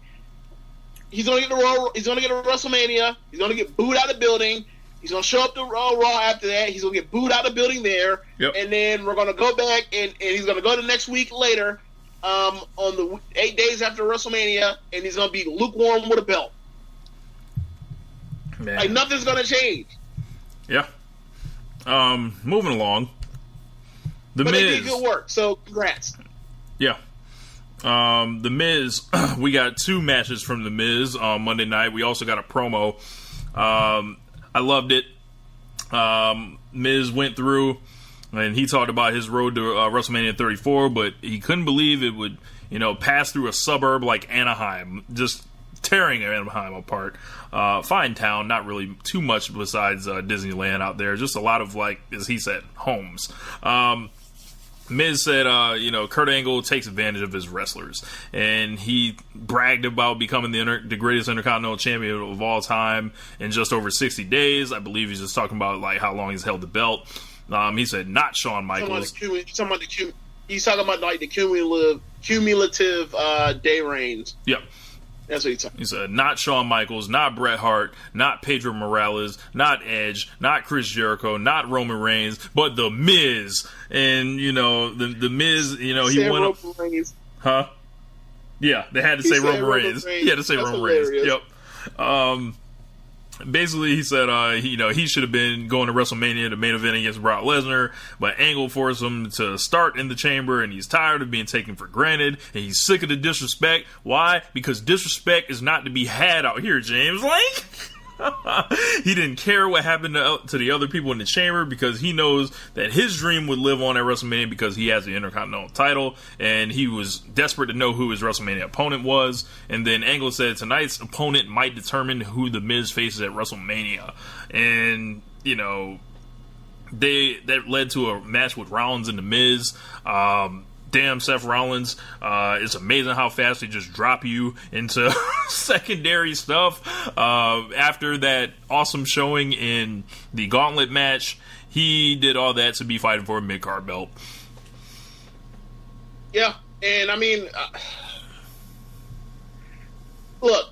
he's going to get to WrestleMania. He's going to get booed out of the building. He's going to show up to Raw after that. He's going to get booed out of the building there. Yep. And then we're going to go back and he's going to go the next week later on the 8 days after WrestleMania, and he's going to be lukewarm with a belt. Man. Like nothing's going to change. Yeah. Moving along. But they did good work, so congrats. Yeah. The Miz, we got 2 matches from The Miz on Monday night. We also got a promo. I loved it. Miz went through, and he talked about his road to WrestleMania 34, but he couldn't believe it would, pass through a suburb like Anaheim, just tearing Anaheim apart. Fine town, not really too much besides Disneyland out there. Just a lot of, like, as he said, homes. Miz said, Kurt Angle takes advantage of his wrestlers, and he bragged about becoming the greatest Intercontinental Champion of all time in just over 60 days. I believe he's just talking about like how long he's held the belt. He said, not Shawn Michaels. He's talking about like the cumulative day reigns. Yep. That's what he's talking. He said, not Shawn Michaels, not Bret Hart, not Pedro Morales, not Edge, not Chris Jericho, not Roman Reigns, but The Miz. And, the Miz, he went up. Huh? Yeah, they had to say Roman Reigns. He had to say Roman Reigns. Yep. Basically, he said, he should have been going to WrestleMania to main event against Brock Lesnar, but Angle forced him to start in the chamber, and he's tired of being taken for granted, and he's sick of the disrespect. Why? Because disrespect is not to be had out here, James. Like, he didn't care what happened to the other people in the chamber because he knows that his dream would live on at WrestleMania because he has the Intercontinental title, and he was desperate to know who his WrestleMania opponent was. And then Angle said tonight's opponent might determine who The Miz faces at WrestleMania. And, that led to a match with Rollins and The Miz. Damn, Seth Rollins. It's amazing how fast they just drop you into secondary stuff. After that awesome showing in the Gauntlet match, he did all that to be fighting for a mid-card belt. Yeah, and I mean, look,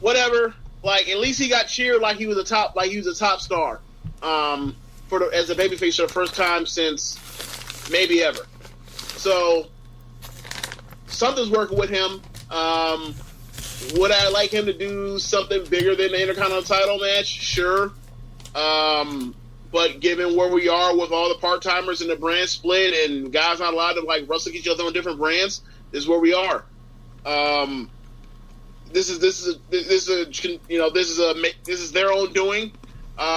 whatever. Like, at least he got cheered like he was a top star. As a babyface for the first time since maybe ever. So, something's working with him. Would I like him to do something bigger than the Intercontinental title match? Sure. But given where we are with all the part timers and the brand split and guys not allowed to like wrestle each other on different brands, this is where we are. This is their own doing.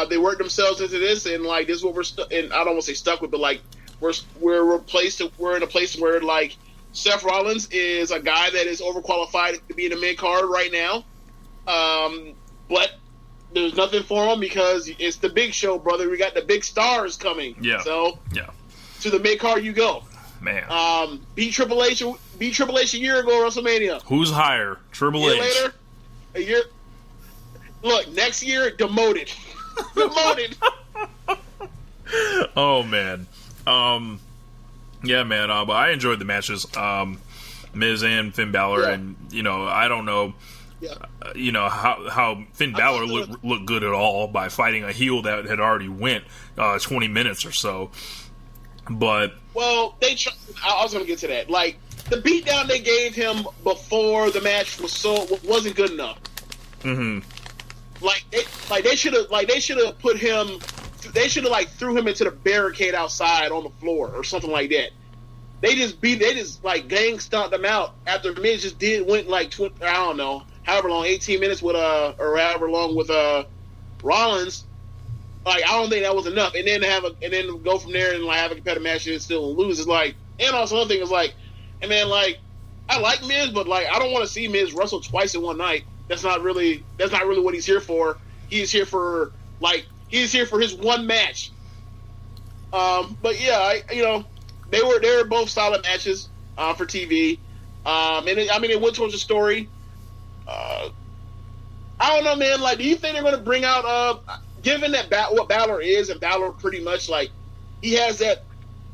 They worked themselves into this, and like this is what we're and I don't want to say stuck with, but like we're replaced. We're in a place where like Seth Rollins is a guy that is overqualified to be in the mid card right now, but there's nothing for him because it's the big show, brother. We got the big stars coming. Yeah. So yeah, to the mid card you go. Man. Beat Triple H a year ago at WrestleMania. Who's higher, Triple H? A year. Look, next year demoted. Demoted. Oh man. Yeah, man. But I enjoyed the matches. Miz and Finn Balor, and I don't know. Yeah. How Finn Balor looked good at all by fighting a heel that had already went 20 minutes or so. But I was going to get to that. Like the beatdown they gave him before the match wasn't good enough. Mm-hmm. They should have put him. They should have threw him into the barricade outside on the floor or something like that. They just gang stomped him out after Miz just went I don't know, however long, 18 minutes with or however long with Rollins. Like I don't think that was enough. And then go from there and have a competitive match and still lose. It's like, and also another thing is and man, I like Miz, but I don't want to see Miz wrestle twice in one night. That's not really what he's here for. He's here for his one match. But yeah, they were both solid matches for TV. It went towards the story. I don't know, man. Do you think they're going to bring out given that what Balor is, and Balor pretty much he has that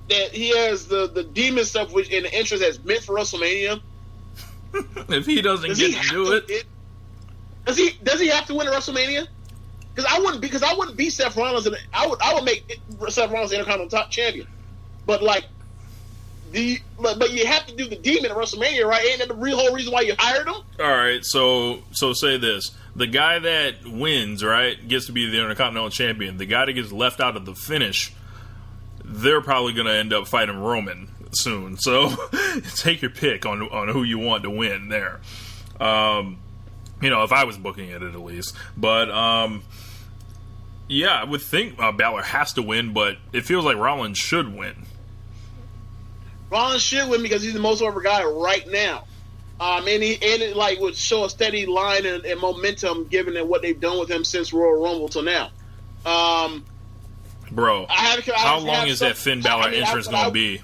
he has the demon stuff which in the interest that's meant for WrestleMania. If he doesn't get to do it, does he have to win at WrestleMania? Because I wouldn't be Seth Rollins, and I would make Seth Rollins the Intercontinental top champion. But but you have to do the demon at WrestleMania, right? Ain't that the whole reason why you hired him? All right, so say this: the guy that wins, right, gets to be the Intercontinental champion. The guy that gets left out of the finish, they're probably going to end up fighting Roman soon. So take your pick on who you want to win there. If I was booking it at least. But yeah, I would think Balor has to win, but it feels like Rollins should win. Rollins should win because he's the most over guy right now. And it would show a steady line and momentum given that what they've done with him since Royal Rumble till now. Bro, how long is that Finn Balor entrance going to be?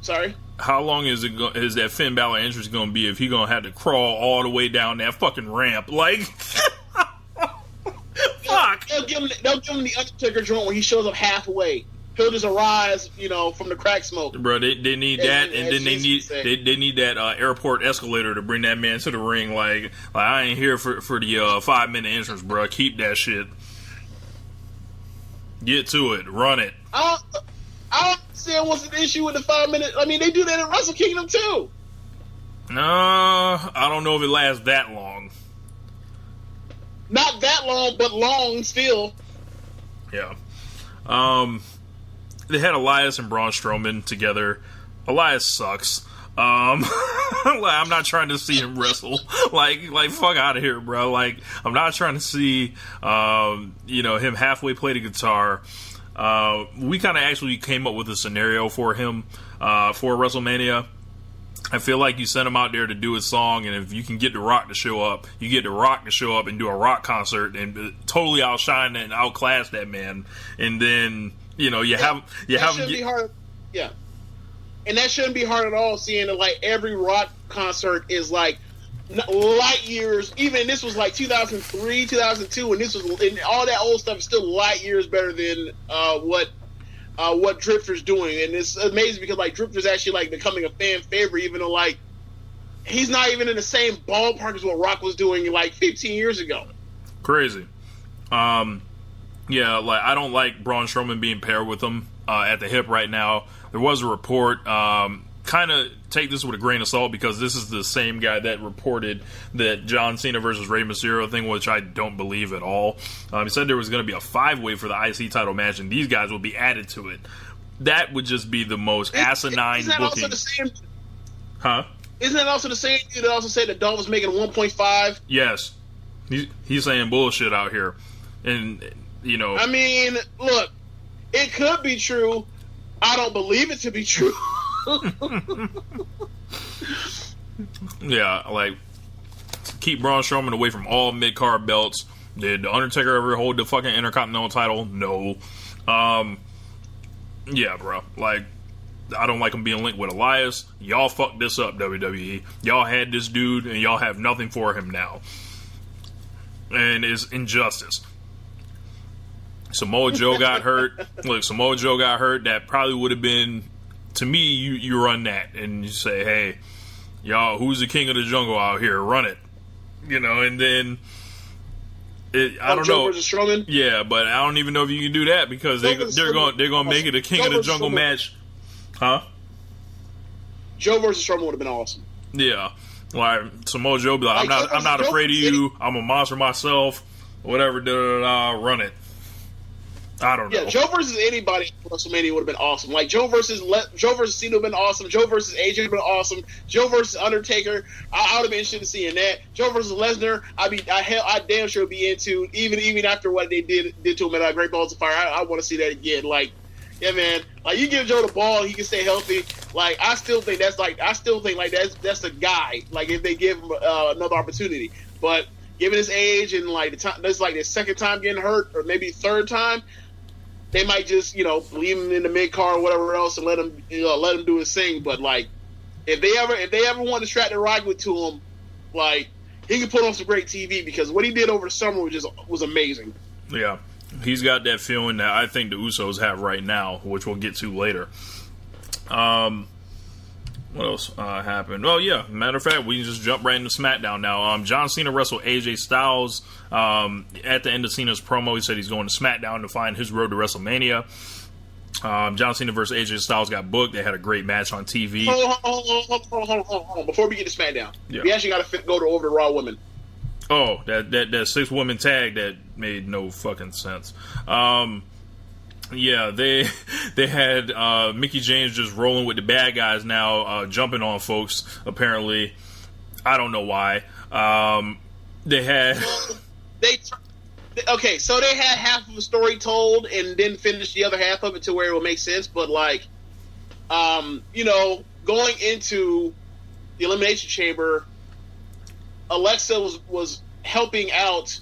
Sorry? How long is that Finn Balor entrance going to be if he's going to have to crawl all the way down that fucking ramp? Fuck. They'll give him the Undertaker joint where he shows up halfway. He'll just arise, from the crack smoke. Bro, they need that, and then they need that airport escalator to bring that man to the ring. I ain't here for the 5-minute entrance, bro. Keep that shit. Get to it. Run it. I don't understand what's the issue with the 5-minute. I mean, they do that in Wrestle Kingdom too. No, I don't know if it lasts that long. Not that long, but long still. Yeah. They had Elias and Braun Strowman together. Elias sucks. I'm not trying to see him wrestle. Fuck out of here, bro. I'm not trying to see, him halfway play the guitar. We kind of actually came up with a scenario for him for WrestleMania. I feel like you sent him out there to do his song, and if you can get The Rock to show up, you get The Rock to show up and do a rock concert and totally outshine and outclass that man. And then, be hard. Yeah. And that shouldn't be hard at all, seeing that every rock concert is light years. Even this was 2003, 2002, and all that old stuff is still light years better than what Drifter's doing. And it's amazing because Drifter's actually becoming a fan favorite, even though he's not even in the same ballpark as what Rock was doing 15 years ago. Crazy. Yeah, I don't like Braun Strowman being paired with him at the hip right now. There was a report, kind kind of take this with a grain of salt because this is the same guy that reported that John Cena versus Rey Mysterio thing, which I don't believe at all. He said there was going to be a 5-way for the IC title match, and these guys would be added to it. That would just be the most asinine Isn't that booking. Also the same? Huh? Isn't that also the same dude that also said that Dolph was making 1.5? Yes. He's saying bullshit out here. And, you know. I mean, look, it could be true. I don't believe it to be true. Yeah, like, keep Braun Strowman away from all mid-card belts. Did The Undertaker ever hold the fucking Intercontinental title? No. Yeah, bro. Like, I don't like him being linked with Elias. Y'all fucked this up, WWE. Y'all had this dude, and y'all have nothing for him now. And it's injustice. Samoa Joe got hurt. Look, Samoa Joe got hurt. That probably would have been, to me, you run that. And you say, hey, y'all, who's the king of the jungle out here? Run it. You know, and then... I don't know. Versus Strowman? Yeah, but I don't even know if you can do that because they're going to make it a King of the Jungle match. Huh? Joe versus Strowman would have been awesome. Yeah. Like Samoa Joe be like, I'm not afraid of you. I'm a monster myself. Whatever, run it. I don't know. Yeah, Joe versus anybody at WrestleMania would have been awesome. Like Joe versus Cena would have been awesome. Joe versus AJ would have been awesome. Joe versus Undertaker, I would have been interested in seeing that. Joe versus Lesnar, I damn sure be into even after what they did to him at Great Balls of Fire. I want to see that again. Like, yeah, man. Like you give Joe the ball, he can stay healthy. Like I still think that's the guy. Like if they give him another opportunity, but given his age and like the time, that's like his second time getting hurt or maybe third time. They might just, leave him in the mid card or whatever else and let him do his thing. But like, if they ever want to strap the ride to him, like he can put on some great TV because what he did over the summer was amazing. Yeah, he's got that feeling that I think the Usos have right now, which we'll get to later. What else happened? Oh, yeah. Matter of fact, we can just jump right into Smackdown now. John Cena wrestled AJ Styles. At the end of Cena's promo, he said he's going to Smackdown to find his road to WrestleMania. John Cena versus AJ Styles got booked. They had a great match on TV. Hold on. Before we get to Smackdown, we actually got to go over to Raw Women. Oh, that 6-woman tag that made no fucking sense. Yeah, they had Mickie James just rolling with the bad guys now, jumping on folks, apparently. I don't know why. They had... Okay, so they had half of the story told and then finished the other half of it to where it would make sense, but like, going into the Elimination Chamber, Alexa was helping out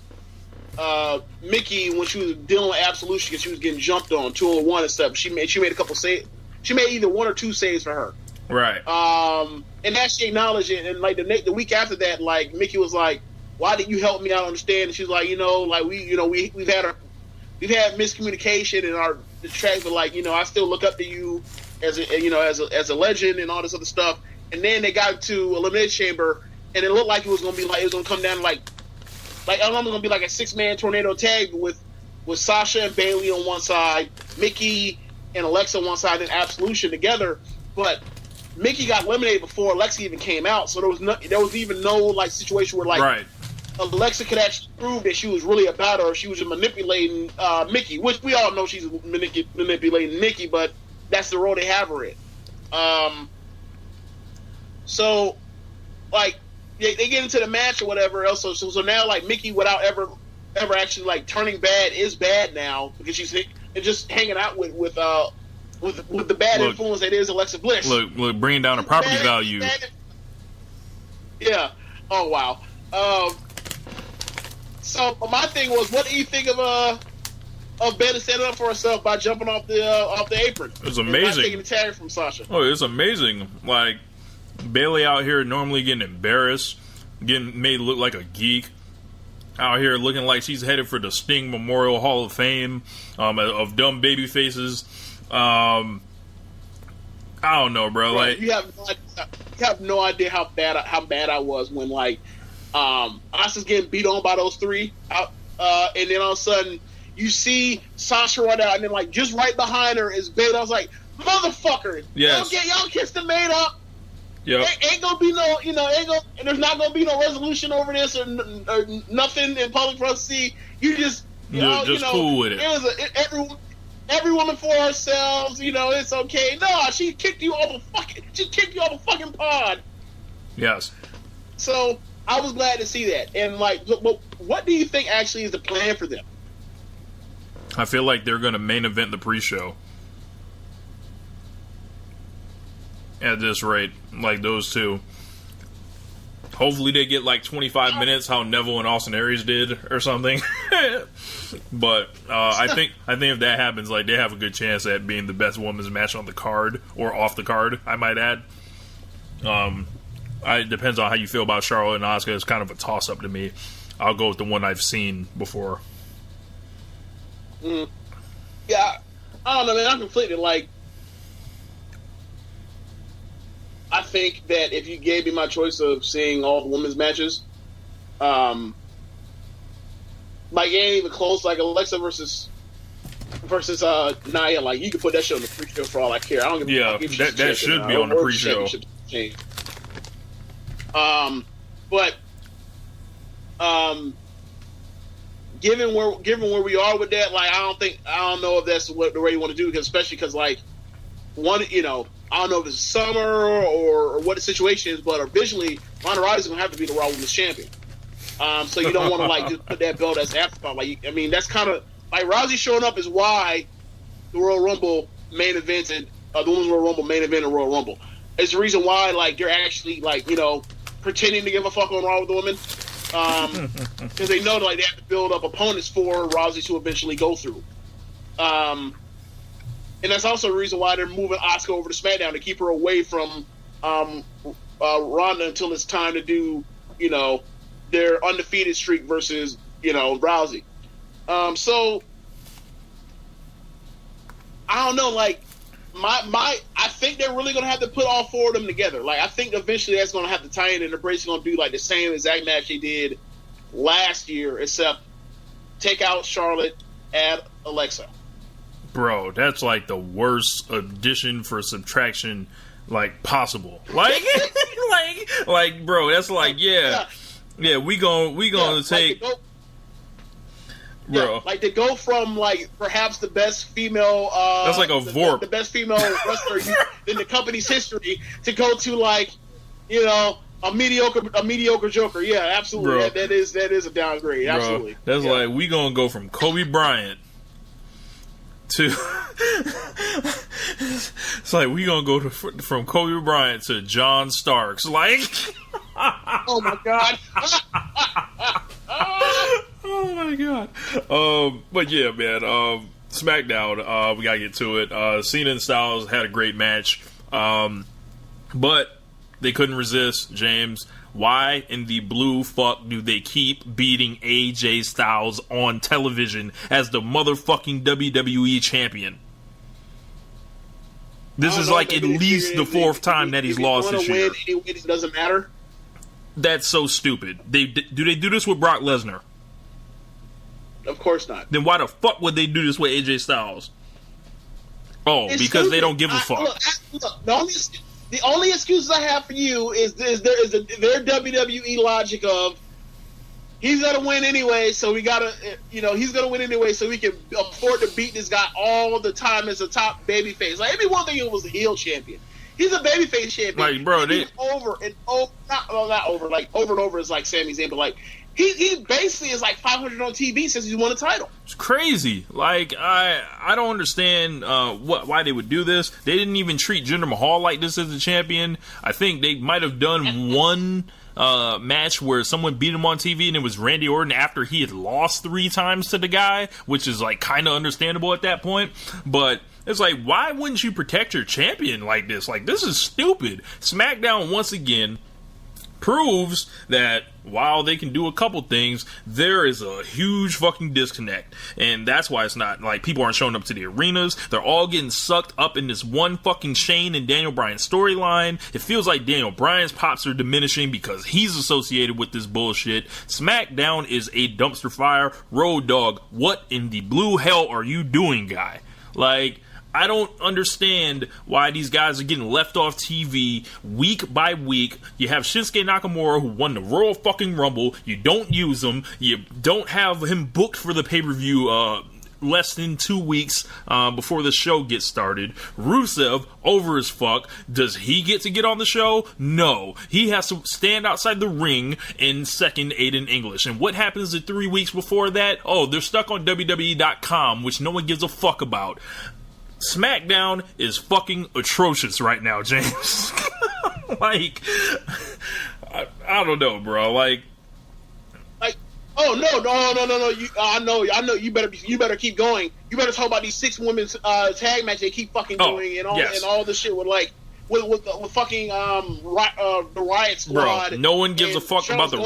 Mickie when she was dealing with Absolution because she was getting jumped on 201 and stuff. She made a couple saves. She made either 1 or 2 saves for her. Right. And that she acknowledged it. And like the week after that, like Mickie was like, "Why didn't you help me out understand?" And she's like, we've had miscommunication in our track, but like, I still look up to you as a legend and all this other stuff. And then they got to Elimination Chamber, and it looked like it was gonna come down like I'm gonna be like a 6-man tornado tag with Sasha and Bayley on one side, Mickie and Alexa on one side, and Absolution together. But Mickie got eliminated before Alexa even came out, so there was even no like situation where like right. Alexa could actually prove that she was really about her, or she was manipulating Mickie, which we all know she's manipulating Mickie, but that's the role they have her in. So like. They get into the match or whatever else. So now, like Mickie, without ever actually like turning bad, is bad now because she's just hanging out with the bad influence that is Alexa Bliss. Look, bringing down the property value. Yeah. Oh wow. So my thing was, what do you think of Bayley standing up for herself by jumping off the apron? It was amazing. Taking the tag from Sasha. Oh, it's amazing. Like. Bayley out here normally getting embarrassed, getting made to look like a geek. Out here looking like she's headed for the Sting Memorial Hall of Fame of dumb baby faces. I don't know, bro. Right. Like you have no idea how bad I was when like Asuka's getting beat on by those 3 out, and then all of a sudden you see Sasha run out, and then like just right behind her is Bayley. I was like, motherfucker! Yes. Y'all kiss the maid up. Yep. Ain't gonna be no, there's not gonna be no resolution over this or nothing in public for us to see. You just, cool with it. It was every woman for herself. It's okay. No, she kicked you off a fucking pod. Yes. So I was glad to see that. And what do you think actually is the plan for them? I feel like they're going to main event the pre-show. At this rate, like those two. Hopefully they get 25 minutes, how Neville and Austin Aries did, or something. But I think if that happens, they have a good chance at being the best women's match on the card or off the card. I might add. It depends on how you feel about Charlotte and Asuka. It's kind of a toss-up to me. I'll go with the one I've seen before. Yeah, I don't know, man. I'm conflicted. I think that if you gave me my choice of seeing all the women's matches, it ain't even close. Alexa versus Nia, you can put that shit on the pre-show for all I care. I don't give a fuck. That should be on the pre-show. But given where we are with that, I don't know if that's the way you want to do it, especially because one, I don't know if it's summer or what the situation is, but visually, Ronda Rousey's gonna have to be the Raw Women's Champion. So you don't want to just put that belt as afterthought. That's kind of Rousey showing up is why the Royal Rumble main event and the Women's Royal Rumble main event and Royal Rumble. It's the reason why they're actually pretending to give a fuck on Raw with the women, because they know they have to build up opponents for Rousey to eventually go through. And that's also the reason why they're moving Asuka over to SmackDown, to keep her away from Ronda until it's time to do, their undefeated streak versus, Rousey. So I don't know, I think they're really gonna have to put all four of them together. I think eventually that's gonna have to tie in, and they're basically gonna do the same exact match they did last year, except take out Charlotte, add Alexa. Bro, that's the worst addition for subtraction possible. Bro, that's yeah, we gonna take. Bro, to go from perhaps the best female. That's a VORP. The best female wrestler in the company's history to go to a mediocre Joker. Yeah, absolutely. Bro, that is a downgrade. Bro, absolutely. That's we gonna go from Kobe Bryant to. It's we gonna go from Kobe Bryant to John Starks. Oh my god. Oh my god. But yeah, man. SmackDown. We gotta get to it. Cena and Styles had a great match, but they couldn't resist. James, why in the blue fuck do they keep beating AJ Styles on television as the motherfucking WWE champion? This is at least the fourth time that he's lost this year. It doesn't matter. That's so stupid. Do they do this with Brock Lesnar? Of course not. Then why the fuck would they do this with AJ Styles? Oh, it's because stupid. They don't give a fuck. Look, the only excuses I have for you is their WWE logic of he's gonna win anyway, so we gotta, he's gonna win anyway, so we can afford to beat this guy all the time as a top babyface. It'd be one thing if it was a heel champion. He's a babyface champion. Bro, over and over, not over, over and over is Sami Zayn, but he basically is 500 on TV since he's won a title. It's crazy. I don't understand why they would do this. They didn't even treat Jinder Mahal like this as a champion. I think they might have done one match where someone beat him on TV, and it was Randy Orton after he had lost 3 times to the guy, which is kind of understandable at that point. But it's why wouldn't you protect your champion like this? This is stupid. SmackDown once again proves that while they can do a couple things, there is a huge fucking disconnect, and that's why it's not people aren't showing up to the arenas. They're all getting sucked up in this one fucking Shane and Daniel Bryan storyline. It feels like Daniel Bryan's pops are diminishing because he's associated with this bullshit. SmackDown is a dumpster fire. Road Dogg, what in the blue hell are you doing, guy? I don't understand why these guys are getting left off TV week by week. You have Shinsuke Nakamura, who won the Royal fucking Rumble. You don't use him. You don't have him booked for the pay-per-view less than 2 weeks before the show gets started. Rusev, over as fuck. Does he get to get on the show? No. He has to stand outside the ring in second Aiden English. And what happens the 3 weeks before that? Oh, they're stuck on WWE.com, which no one gives a fuck about. Smackdown is fucking atrocious right now, James. Like, I don't know, bro. Like, oh no! I know. You better keep going. You better talk about these 6 women's tag matches they keep fucking doing, and all this shit with with fucking the Riot Squad. Bro, no one gives a fuck about the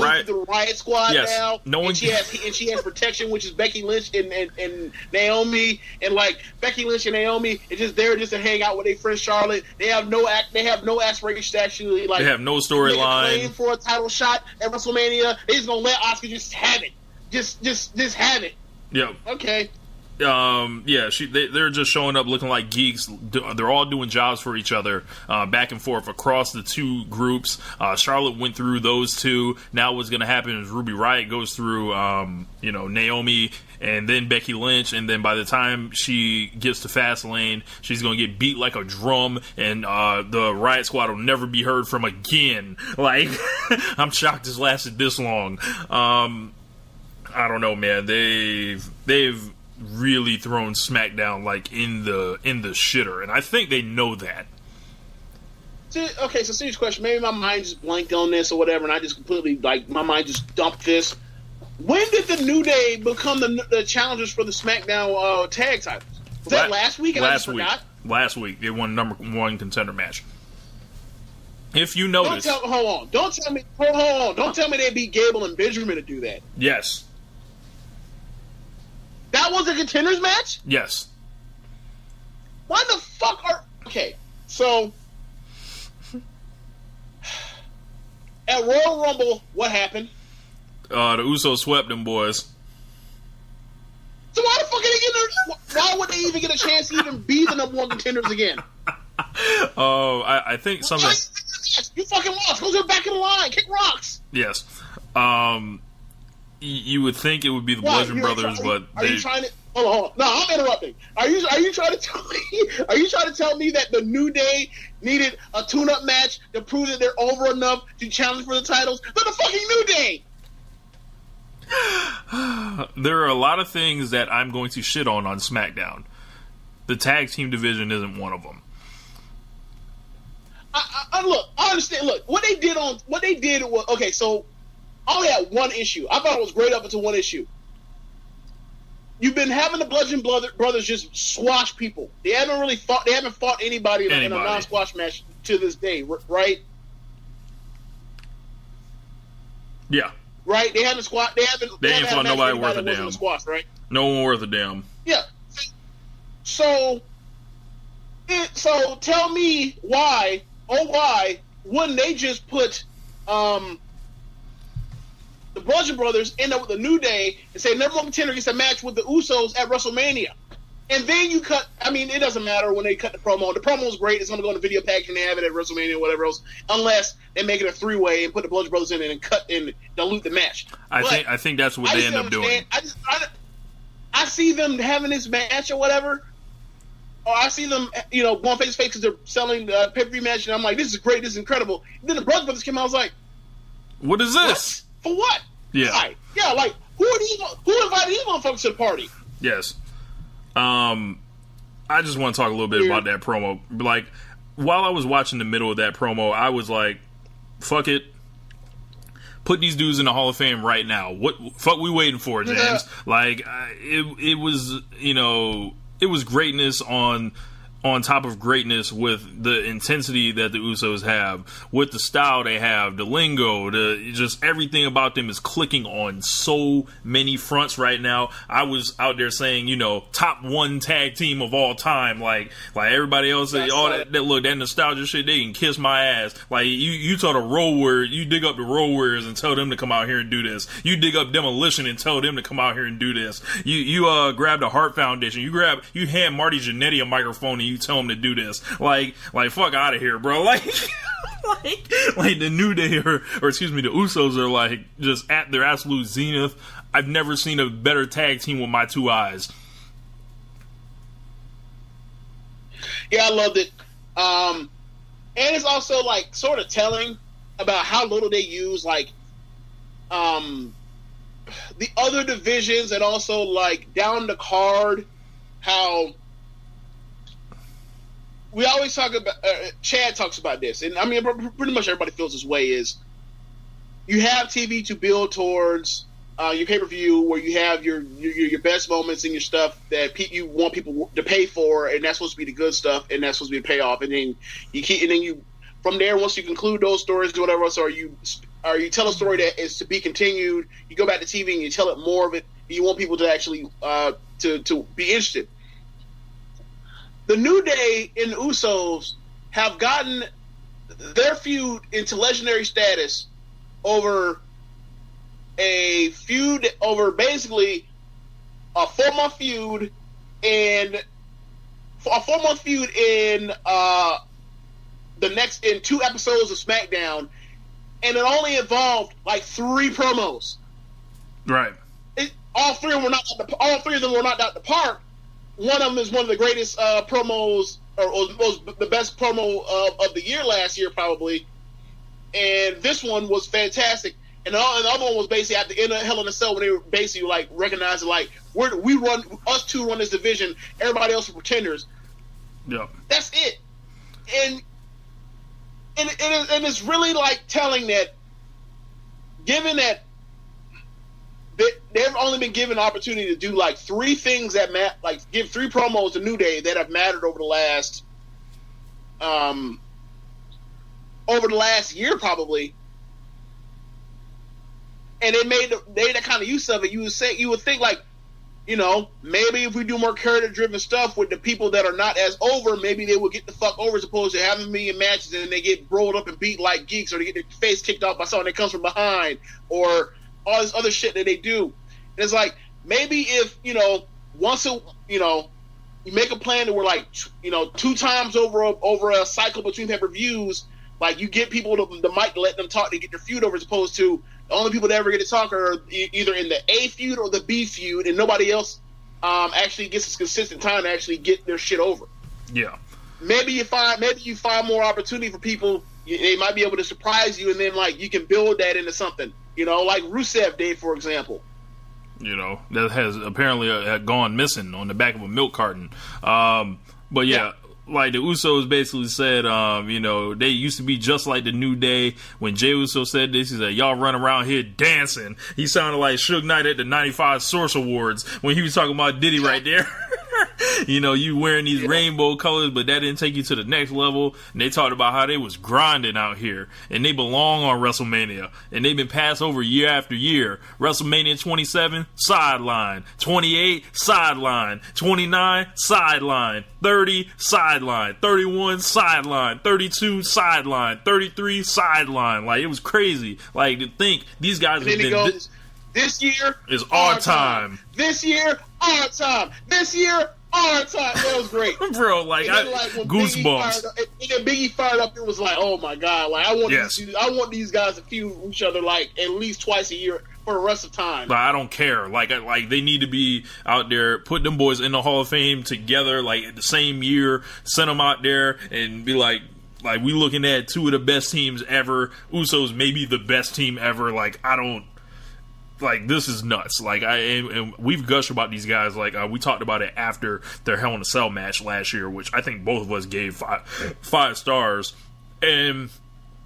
Riot Squad now. No one. And she has protection, which is Becky Lynch and Naomi, and like Becky Lynch and Naomi is just there just to hang out with their friend Charlotte. They have no aspirations to actually like. They have no storyline for a title shot at WrestleMania. They just gonna let Asuka just have it. Just have it. Yep. Okay. They're just showing up looking like geeks. They're all doing jobs for each other, back and forth across the 2 groups. Charlotte went through those 2. Now what's going to happen is Ruby Riott goes through, Naomi and then Becky Lynch, and then by the time she gets to Fastlane, she's going to get beat like a drum, and the Riot Squad will never be heard from again. Like, I'm shocked this lasted this long. I don't know, man. They've really thrown SmackDown like in the shitter, and I think they know that. Okay, so serious question. Maybe my mind just blanked on this or whatever, and I just completely my mind just dumped this. When did the New Day become the challengers for the SmackDown tag titles? Was that last week? And I just forgot. Last week they won number 1 contender match. If you notice, hold on. Don't tell me they beat Gable and Benjamin to do that. Yes. That was a contenders match? Yes. Why the fuck are... Okay, so... At Royal Rumble, what happened? The Usos swept them boys. So why the fuck are they getting... Why would they even get a chance to even be the number 1 contenders again? Oh, I think something... You fucking lost. Go to the back of the line. Kick rocks. Yes. You would think it would be the Bludgeon Brothers, but are you trying to? Hold on. No, I'm interrupting. Are you trying to tell me? Are you trying to tell me that the New Day needed a tune-up match to prove that they're over enough to challenge for the titles? They're the fucking New Day. There are a lot of things that I'm going to shit on SmackDown. The tag team division isn't one of them. Look, I understand. Look, what they did was okay. So I only had one issue. I thought it was great up until one issue. You've been having the Bludgeon Brothers just squash people. They haven't fought anybody in a non-squash match to this day, right? Yeah. Right? They haven't fought nobody worth a damn. Squash, right? No one worth a damn. Yeah. So tell me why wouldn't they just put the Bludgeon Brothers end up with a New Day and say number 1 contender gets a match with the Usos at WrestleMania, and then you cut. I mean, it doesn't matter when they cut the promo. The promo is great. It's going to go in the video package and they have it at WrestleMania or whatever else, unless they make it a 3-way and put the Bludgeon Brothers in it and cut and dilute the match. I think that's what they end up doing. I see them having this match or whatever. Or I see them, going face to face because they're selling the pay-per-view match, and I'm like, this is great, this is incredible. And then the Bludgeon Brothers came out, I was like, what is this? What? For what? Yeah. Why? Yeah, like, who invited these motherfuckers to the party? Yes. I just want to talk a little bit about that promo. Like, while I was watching the middle of that promo, I was like, fuck it. Put these dudes in the Hall of Fame right now. What fuck we waiting for, James? Yeah. Like, it was, it was greatness on on top of greatness with the intensity that the Usos have, with the style they have, the lingo, just everything about them is clicking on so many fronts right now. I was out there saying, top 1 tag team of all time, like everybody else, all that nostalgia shit, they can kiss my ass. Like you tell the Road Warriors, you dig up the Road Warriors and tell them to come out here and do this. You dig up Demolition and tell them to come out here and do this. You grab the Hart Foundation, you hand Marty Jannetty a microphone and you tell him to do this. Like fuck out of here, bro. Like the New Day or excuse me, the Usos are like just at their absolute zenith. I've never seen a better tag team with my 2 eyes. Yeah, I loved it. And it's also like sort of telling about how little they use like the other divisions, and also like down the card, how we always talk about, Chad talks about this, and I mean, pretty much everybody feels this way, is you have TV to build towards your pay-per-view, where you have your best moments and your stuff that you want people to pay for, and that's supposed to be the good stuff, and that's supposed to be the payoff, and then you from there, once you conclude those stories or whatever else, or you tell a story that is to be continued, you go back to TV and you tell it more of it, and you want people to actually to be interested. The New Day and the Usos have gotten their feud into legendary status over basically a 4-month feud in 2 episodes of Smackdown, and it only involved like 3 promos. Right. All three of them were not out the park. One of them is one of the greatest promos, or was the best promo of the year last year, probably. And this one was fantastic. And the other one was basically at the end of Hell in a Cell, when they were basically like recognizing like us two run this division, everybody else are pretenders. Yeah, that's it. And it's really like telling that, given that they've only been given the opportunity to do like 3 things that give 3 promos to New Day that have mattered over the last year probably, and they made that kind of use of it. You would think like, maybe if we do more character-driven stuff with the people that are not as over, maybe they will get the fuck over, as opposed to having me in matches and they get rolled up and beat like geeks, or they get their face kicked off by someone that comes from behind, or all this other shit that they do. And it's like, maybe if, once you make a plan that we're like, 2 times over a cycle between pay-per-views, like you get people the mic to let them talk to get their feud over, as opposed to the only people that ever get to talk are either in the A feud or the B feud, and nobody else actually gets this consistent time to actually get their shit over. Yeah. Maybe you find more opportunity for people. They might be able to surprise you, and then like you can build that into something. Like Rusev Day, for example. That has apparently gone missing on the back of a milk carton. But yeah. Like the Usos basically said, they used to be just like the New Day. When Jey Uso said this, he said, y'all run around here dancing. He sounded like Suge Knight at the 95 Source Awards when he was talking about Diddy right there. You wearing these rainbow colors, but that didn't take you to the next level. And they talked about how they was grinding out here, and they belong on WrestleMania, and they've been passed over year after year. WrestleMania 27, sideline. 28, sideline. 29, sideline. 30, sideline. 31, sideline. 32, sideline. 33, sideline. Like, it was crazy. Like, to think these guys have been... This year is our time. This year, our time. This year, our time. That was great, bro. Like, goosebumps. And then Biggie fired up. It was like, oh my god! Like, I want these guys to feud each other like at least twice a year for the rest of time. But I don't care. Like they need to be out there, put them boys in the Hall of Fame together, like the same year. Send them out there and be like we looking at 2 of the best teams ever. Usos maybe the best team ever. Like, I don't. Like, this is nuts. Like, and we've gushed about these guys. Like, we talked about it after their Hell in a Cell match last year, which I think both of us gave 5 stars. And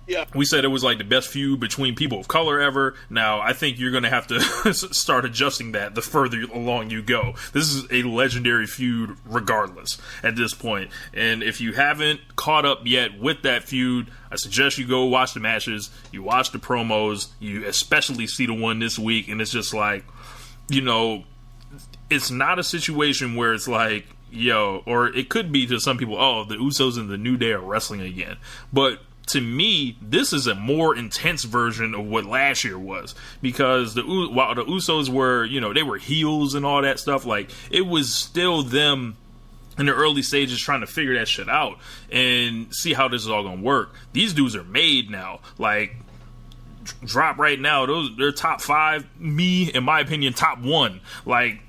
Yeah. We said it was like the best feud between people of color ever. Now, I think you're going to have to start adjusting that the further along you go. This is a legendary feud regardless at this point. And if you haven't caught up yet with that feud, I suggest you go watch the matches, you watch the promos, you especially see the one this week, and it's just like, you know, it's not a situation where it's like, yo, or it could be to some people, oh, the Usos and the New Day are wrestling again. But to me, this is a more intense version of what last year was, because while the Usos were, you know, they were heels and all that stuff, like, it was still them in the early stages trying to figure that shit out and see how this is all gonna work. These dudes are made now. Like, drop right now, they're top 5, me, in my opinion, top 1. Like,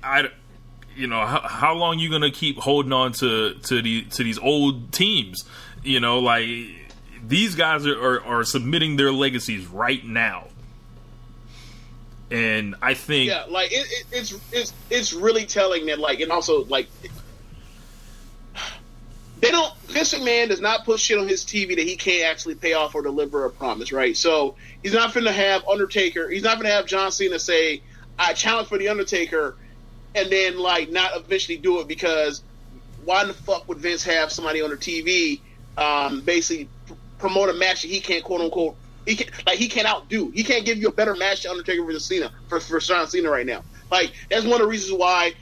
you know, how long you gonna keep holding on to these old teams? You know, like, these guys are submitting their legacies right now, and I think, yeah, like it's really telling that, like, and also, like, Vince McMahon does not put shit on his TV that he can't actually pay off or deliver a promise, right? So he's not finna have Undertaker, he's not finna have John Cena say, I challenge for the Undertaker, and then, like, not eventually do it, because why in the fuck would Vince have somebody on their TV basically promote a match that he can't, quote unquote, he can't outdo. He can't give you a better match than Undertaker versus Cena for John Cena right now. Like, that's one of the reasons why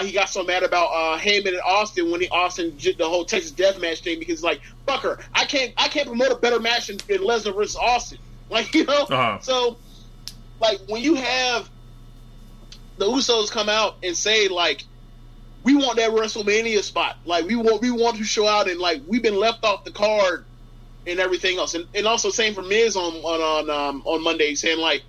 he got so mad about Heyman and Austin when Austin did the whole Texas Death Match thing, because, like, fucker, I can't promote a better match than Lesnar versus Austin. Like, you know? Uh-huh. So, like, when you have the Usos come out and say, like, we want that WrestleMania spot. Like, we want to show out, and, like, we've been left off the card and everything else. And also same for Miz on Monday, saying, like,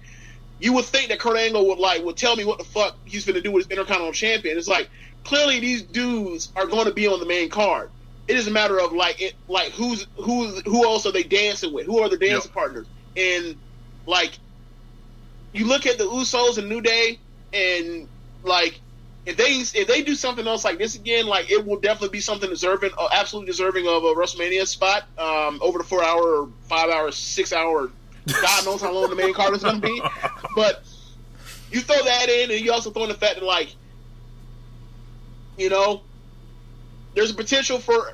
you would think that Kurt Angle would tell me what the fuck he's going to do with his Intercontinental Champion. It's like, clearly these dudes are going to be on the main card. It is a matter of, like, who else are they dancing with? Who are the dancing partners? And, like, you look at the Usos and New Day, and, like, if they do something else like this again, like, it will definitely be something absolutely deserving of a WrestleMania spot, over the 4 hour, 5 hour, 6 hour, God knows how long the main card is going to be. But you throw that in, and you also throw in the fact that, like, you know, there's a potential for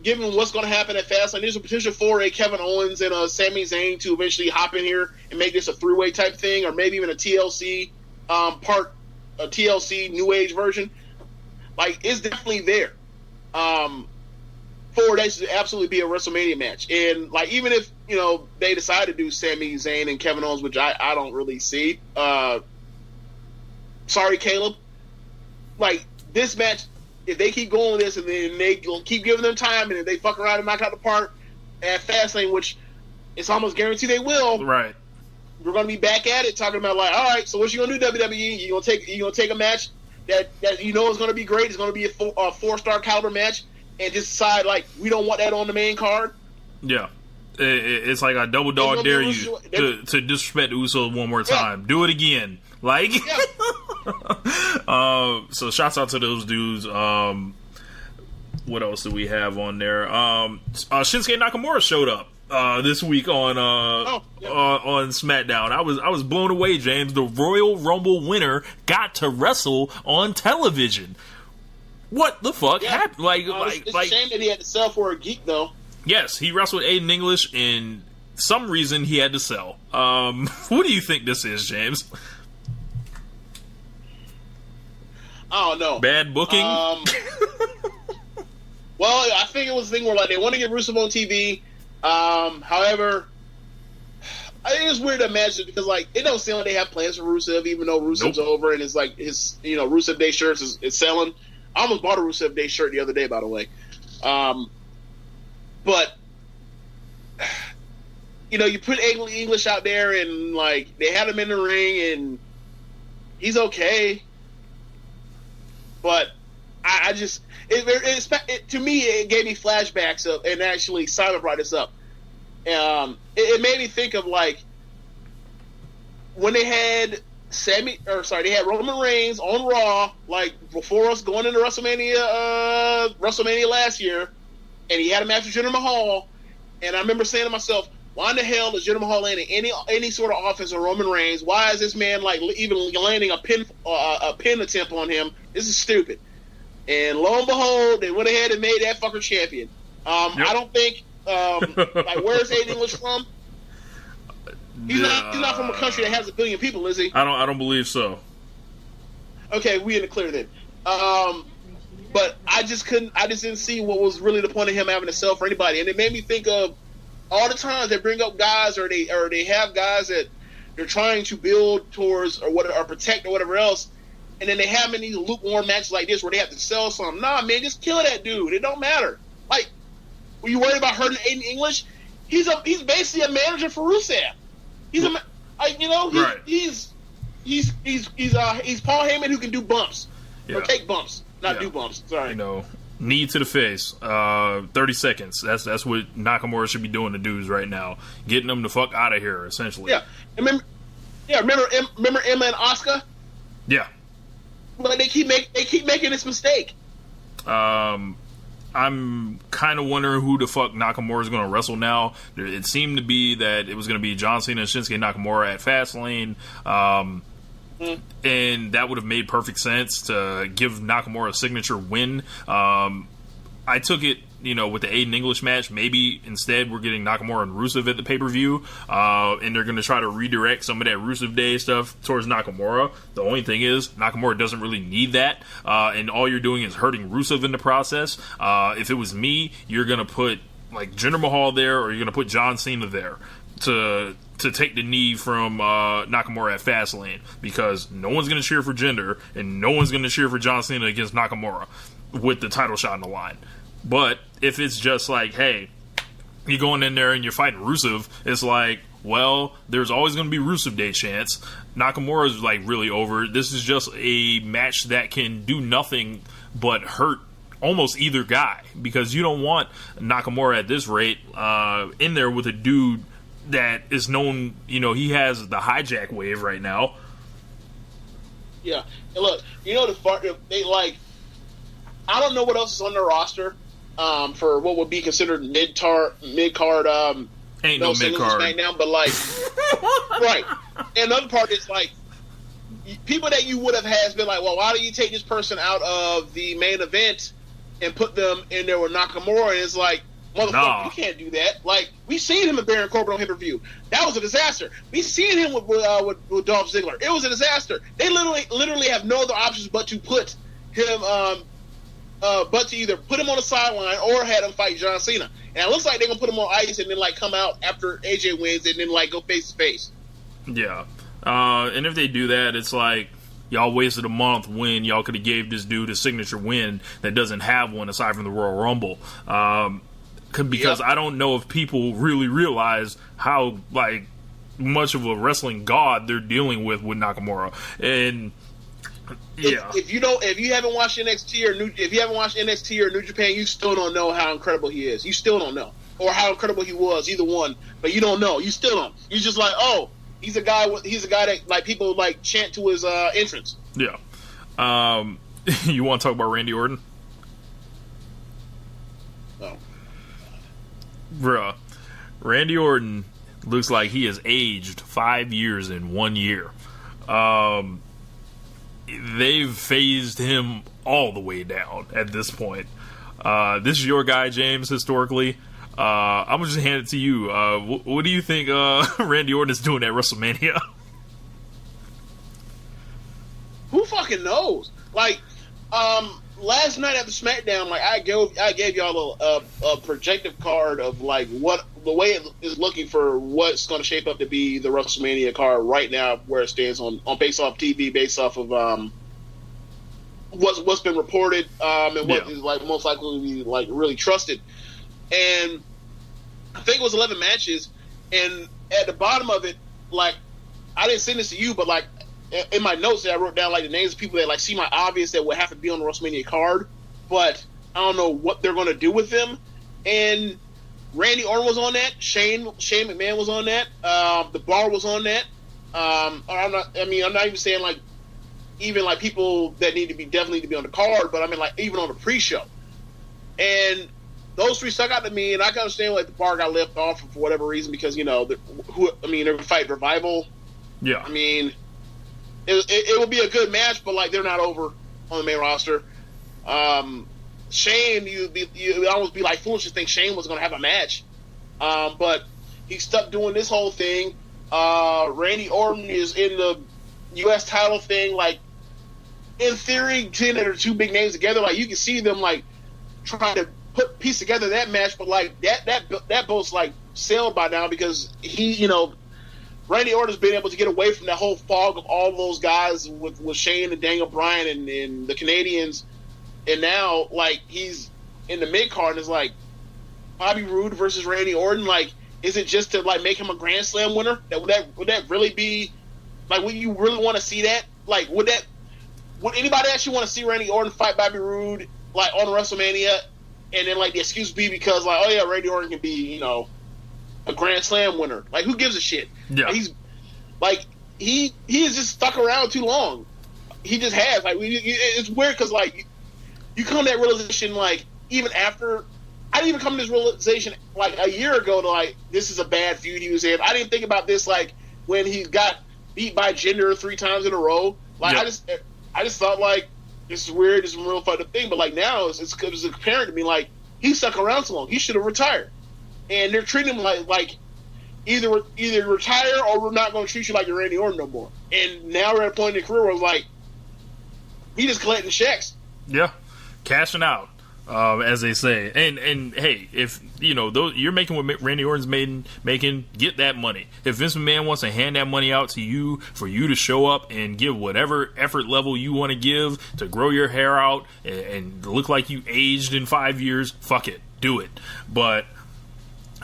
given what's going to happen at Fastlane, there's a potential for a Kevin Owens and a Sami Zayn to eventually hop in here and make this a 3-way type thing, or maybe even a TLC a TLC New Age version. Like, it's definitely there for that to absolutely be a WrestleMania match. And, like, even if, you know, they decide to do Sami Zayn and Kevin Owens, which I don't really see, sorry, Caleb, like, this match, if they keep going with this and then they keep giving them time, and if they fuck around and knock out the park at Fastlane, which it's almost guaranteed they will, right, we're going to be back at it talking about, like, all right, so what you going to do, WWE? You going to take a match that you know is going to be great, it's going to be a 4-star caliber match, and just decide, like, we don't want that on the main card? Yeah. It's like I double dog dare you to disrespect the Usos one more time. Yeah. Do it again. Like, yeah. So shouts out to those dudes. What else do we have on there? Shinsuke Nakamura showed up this week on Smackdown. I was blown away, James. The Royal Rumble winner got to wrestle on television. What the fuck happened? It's a shame that he had to sell for a geek, though. Yes, he wrestled Aiden English, and some reason he had to sell. What do you think this is, James? I don't know. Bad booking? Well, I think it was a thing where, like, they want to get Rusev on TV. However, I think it's weird to imagine, because, like, it don't seem like they have plans for Rusev, even though Rusev's over and it's like his, you know, Rusev Day shirts is selling. I almost bought a Rusev Day shirt the other day, by the way. But, you know, you put English out there, and, like, they had him in the ring, and he's okay. But I just, to me, it gave me flashbacks of, and actually Simon brought this up. It made me think of, like, when they had they had Roman Reigns on Raw, like, before us going into WrestleMania last year, and he had a match with Jinder Mahal, and I remember saying to myself, Why in the hell is Jinder Mahal landing any sort of offense on Roman Reigns? Why is this man like even landing a pin attempt on him? This is stupid. And lo and behold, they went ahead and made that fucker champion. I don't think like where's Aiden English from? He's not from a country that has 1 billion people, is he? I don't believe so. Okay, we in the clear then. But I just didn't see what was really the point of him having to sell for anybody, and it made me think of all the times they bring up guys or they have guys that they're trying to build towards or protect or whatever else, and then they have them in these lukewarm matches like this where they have to sell something. Nah, man, just kill that dude. It don't matter. Like, were you worried about hurting Aiden English? He's basically a manager for Rusev. He's Paul Heyman who can do bumps or take bumps, not do bumps. Sorry. Knee to the face, 30 seconds. That's what Nakamura should be doing to dudes right now, getting them the fuck out of here, essentially. Yeah, remember Emma and Asuka? Yeah, but they keep making this mistake. I'm kind of wondering who the fuck Nakamura is going to wrestle now. It seemed to be that it was going to be John Cena and Shinsuke Nakamura at Fastlane. And that would have made perfect sense to give Nakamura a signature win. I took it, with the Aiden English match, maybe instead we're getting Nakamura and Rusev at the pay-per-view, and they're going to try to redirect some of that Rusev Day stuff towards Nakamura. The only thing is, Nakamura doesn't really need that, and all you're doing is hurting Rusev in the process. If it was me, you're going to put like Jinder Mahal there, or you're going to put John Cena there to take the knee from Nakamura at Fastlane, because no one's going to cheer for Jinder and no one's going to cheer for John Cena against Nakamura with the title shot in the line. But if it's just like, hey, you're going in there and you're fighting Rusev, it's like, well, there's always going to be Rusev Day chance. Nakamura's like really over. This is just a match that can do nothing but hurt almost either guy, because you don't want Nakamura at this rate in there with a dude that is known, he has the hijack wave right now. Yeah, and look, they like, I don't know what else is on their roster for what would be considered mid card. Ain't no mid card SmackDown, but like, right. And another part is like, people that you would have has been like, well, why do you take this person out of the main event and put them in there with Nakamura? And it's like, motherfucker, you can't do that. Like, we seen him with Baron Corbin on pay-per-view. That was a disaster. We seen him with Dolph Ziggler. It was a disaster. They literally have no other options but to put him, but to either put him on the sideline or have him fight John Cena. And it looks like they're gonna put him on ice and then like come out after AJ wins and then like go face to face. Yeah, and if they do that, it's like, y'all wasted a month when y'all could have gave this dude a signature win that doesn't have one aside from the Royal Rumble. Because I don't know if people really realize how like much of a wrestling god they're dealing with Nakamura. And if you haven't watched NXT or New Japan, you still don't know how incredible he is. You still don't know, or how incredible he was, either one. But you don't know. You still don't. You're just like, oh, he's a guy that like people like chant to his entrance. Yeah. You want to talk about Randy Orton? No. Bruh, Randy Orton looks like he has aged 5 years in 1 year. They've phased him all the way down at this point. This is your guy, James, historically. I'm going to just hand it to you. What do you think Randy Orton is doing at WrestleMania? Who fucking knows? Like, last night after Smackdown, like I gave y'all a projective card of like what the way it is looking for what's going to shape up to be the WrestleMania card right now, where it stands on based off TV, based off of what's been reported and what is like most likely to be like really trusted. And I think it was 11 matches, and at the bottom of it, like I didn't send this to you, but like in my notes that I wrote down like the names of people that like seem like obvious that would have to be on the WrestleMania card, but I don't know what they're going to do with them. And Randy Orton was on that. Shane McMahon was on that. The Bar was on that. I'm not even saying like even like people that definitely need to be on the card, but I mean like even on the pre-show. And those three stuck out to me, and I can understand like the bar got left off for whatever reason because they're fighting Revival. Yeah, I mean, it would be a good match, but like they're not over on the main roster. Shane, you almost be like foolish to think Shane was going to have a match, but he stuck doing this whole thing. Randy Orton is in the U.S. title thing. Like, in theory, seeing that are two big names together, like you can see them like trying to piece together that match, but like that boat's like sailed by now because Randy Orton's been able to get away from that whole fog of all those guys with Shane and Daniel Bryan and the Canadians, and now like he's in the mid card and it's like Bobby Roode versus Randy Orton. Like, is it just to like make him a Grand Slam winner? Would that really be like? Would you really want to see that? Like, would anybody actually want to see Randy Orton fight Bobby Roode like on WrestleMania? And then like the excuse be because like, oh yeah, Randy Orton can be a Grand Slam winner. Like, who gives a shit? Yeah, like, he's like he has just stuck around too long. He just has. Like, it's weird because like you come to that realization like even after. I didn't even come to this realization like a year ago to like this is a bad feud he was in. I didn't think about this like when he got beat by Jinder 3 times in a row. Like, yeah. I just thought like this is weird, this is a real fucked up thing. But like now it's apparent to me like he stuck around so long. He should have retired. And they're treating him like either retire or we're not going to treat you like you're Randy Orton no more. And now we're at a point in the career where like he just collecting checks. Yeah, cashing out. As they say, and hey, if you're making what Randy Orton's making, get that money. If Vince McMahon wants to hand that money out to you for you to show up and give whatever effort level you want to give to grow your hair out and look like you aged in 5 years, fuck it, do it. But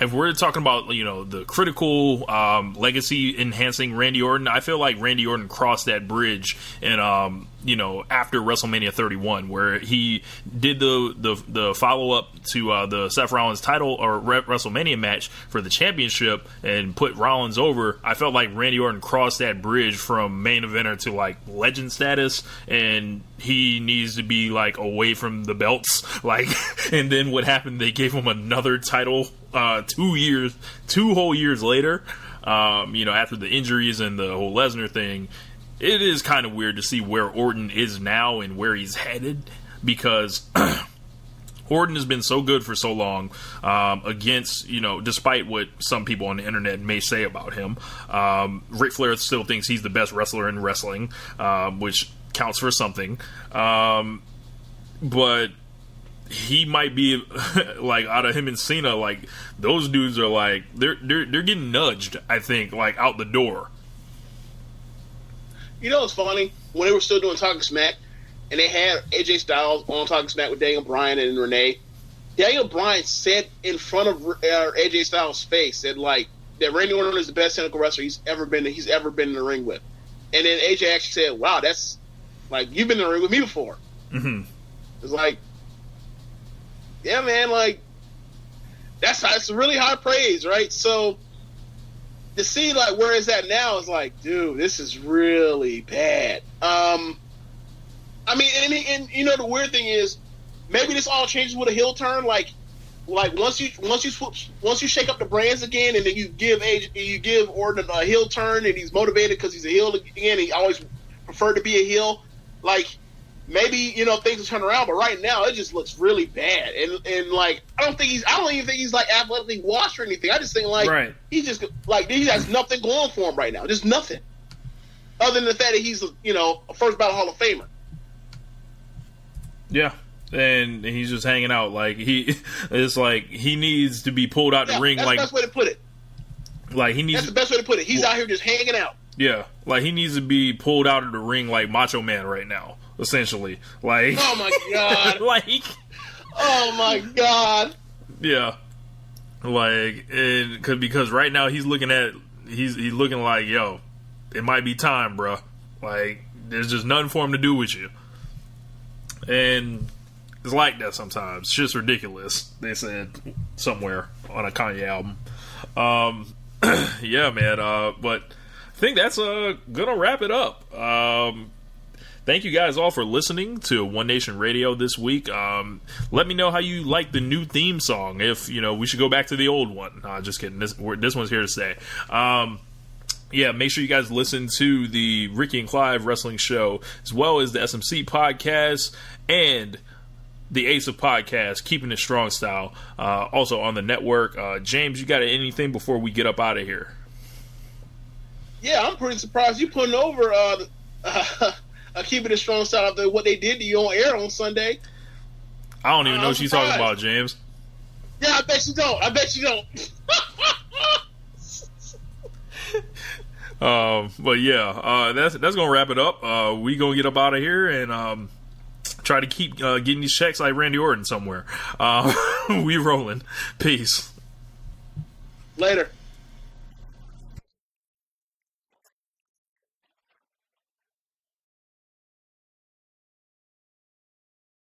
if we're talking about the critical legacy enhancing Randy Orton, I feel like Randy Orton crossed that bridge and after WrestleMania 31, where he did the follow up to the Seth Rollins title or WrestleMania match for the championship and put Rollins over. I felt like Randy Orton crossed that bridge from main eventer to like legend status, and he needs to be like away from the belts. Like, and then what happened? They gave him another title 2 whole years later. After the injuries and the whole Lesnar thing. It is kind of weird to see where Orton is now and where he's headed, because Orton has been so good for so long against, despite what some people on the internet may say about him. Ric Flair still thinks he's the best wrestler in wrestling, which counts for something. But he might be like out of him and Cena, like those dudes are like they're getting nudged, I think, like out the door. It's funny when they were still doing Talking Smack, and they had AJ Styles on Talking Smack with Daniel Bryan and Renee. Daniel Bryan said in front of AJ Styles' face, said like that Randy Orton is the best technical wrestler he's ever been in the ring with. And then AJ actually said, "Wow, that's like you've been in the ring with me before." Mm-hmm. It's like, yeah, man, like that's really high praise, right? So to see like where it's at now is like, dude, this is really bad. I mean, and the weird thing is, maybe this all changes with a heel turn. Like once you shake up the brands again, and then you give Orton a heel turn, and he's motivated because he's a heel again. He always preferred to be a heel. Like maybe things will turn around, but right now it just looks really bad. And like I don't even think he's like athletically washed or anything. I just think like right. He just like he has nothing going for him right now. Just nothing other than the fact that he's a first ballot Hall of Famer. Yeah. And he's just hanging out. Like it's like he needs to be pulled out the ring. That's like the best way to put it. Like he needs. That's the best way to put it. He's out here just hanging out. Yeah, like he needs to be pulled out of the ring like Macho Man right now, essentially. Like, oh my god, like, oh my god. Yeah, like, because right now he's looking like, yo, it might be time, bro. Like, there's just nothing for him to do with you, and it's like that sometimes. It's just ridiculous. They said somewhere on a Kanye album. Yeah, man. But I think that's gonna wrap it up. thank you guys all for listening to One Nation Radio this week. Let me know how you like the new theme song. If, we should go back to the old one. Just kidding. This one's here to stay. Yeah, make sure you guys listen to the Ricky and Clive Wrestling Show, as well as the SMC podcast and the Ace of Podcasts, Keeping It Strong Style, also on the network. James, you got anything before we get up out of here? Yeah, I'm pretty surprised you putting over Keeping It Strong Style after what they did to you on air on Sunday. I don't even know what you're talking about, James. Yeah, I bet you don't. But yeah, that's gonna wrap it up. We gonna get up out of here and try to keep getting these checks like Randy Orton somewhere. We rolling. Peace. Later.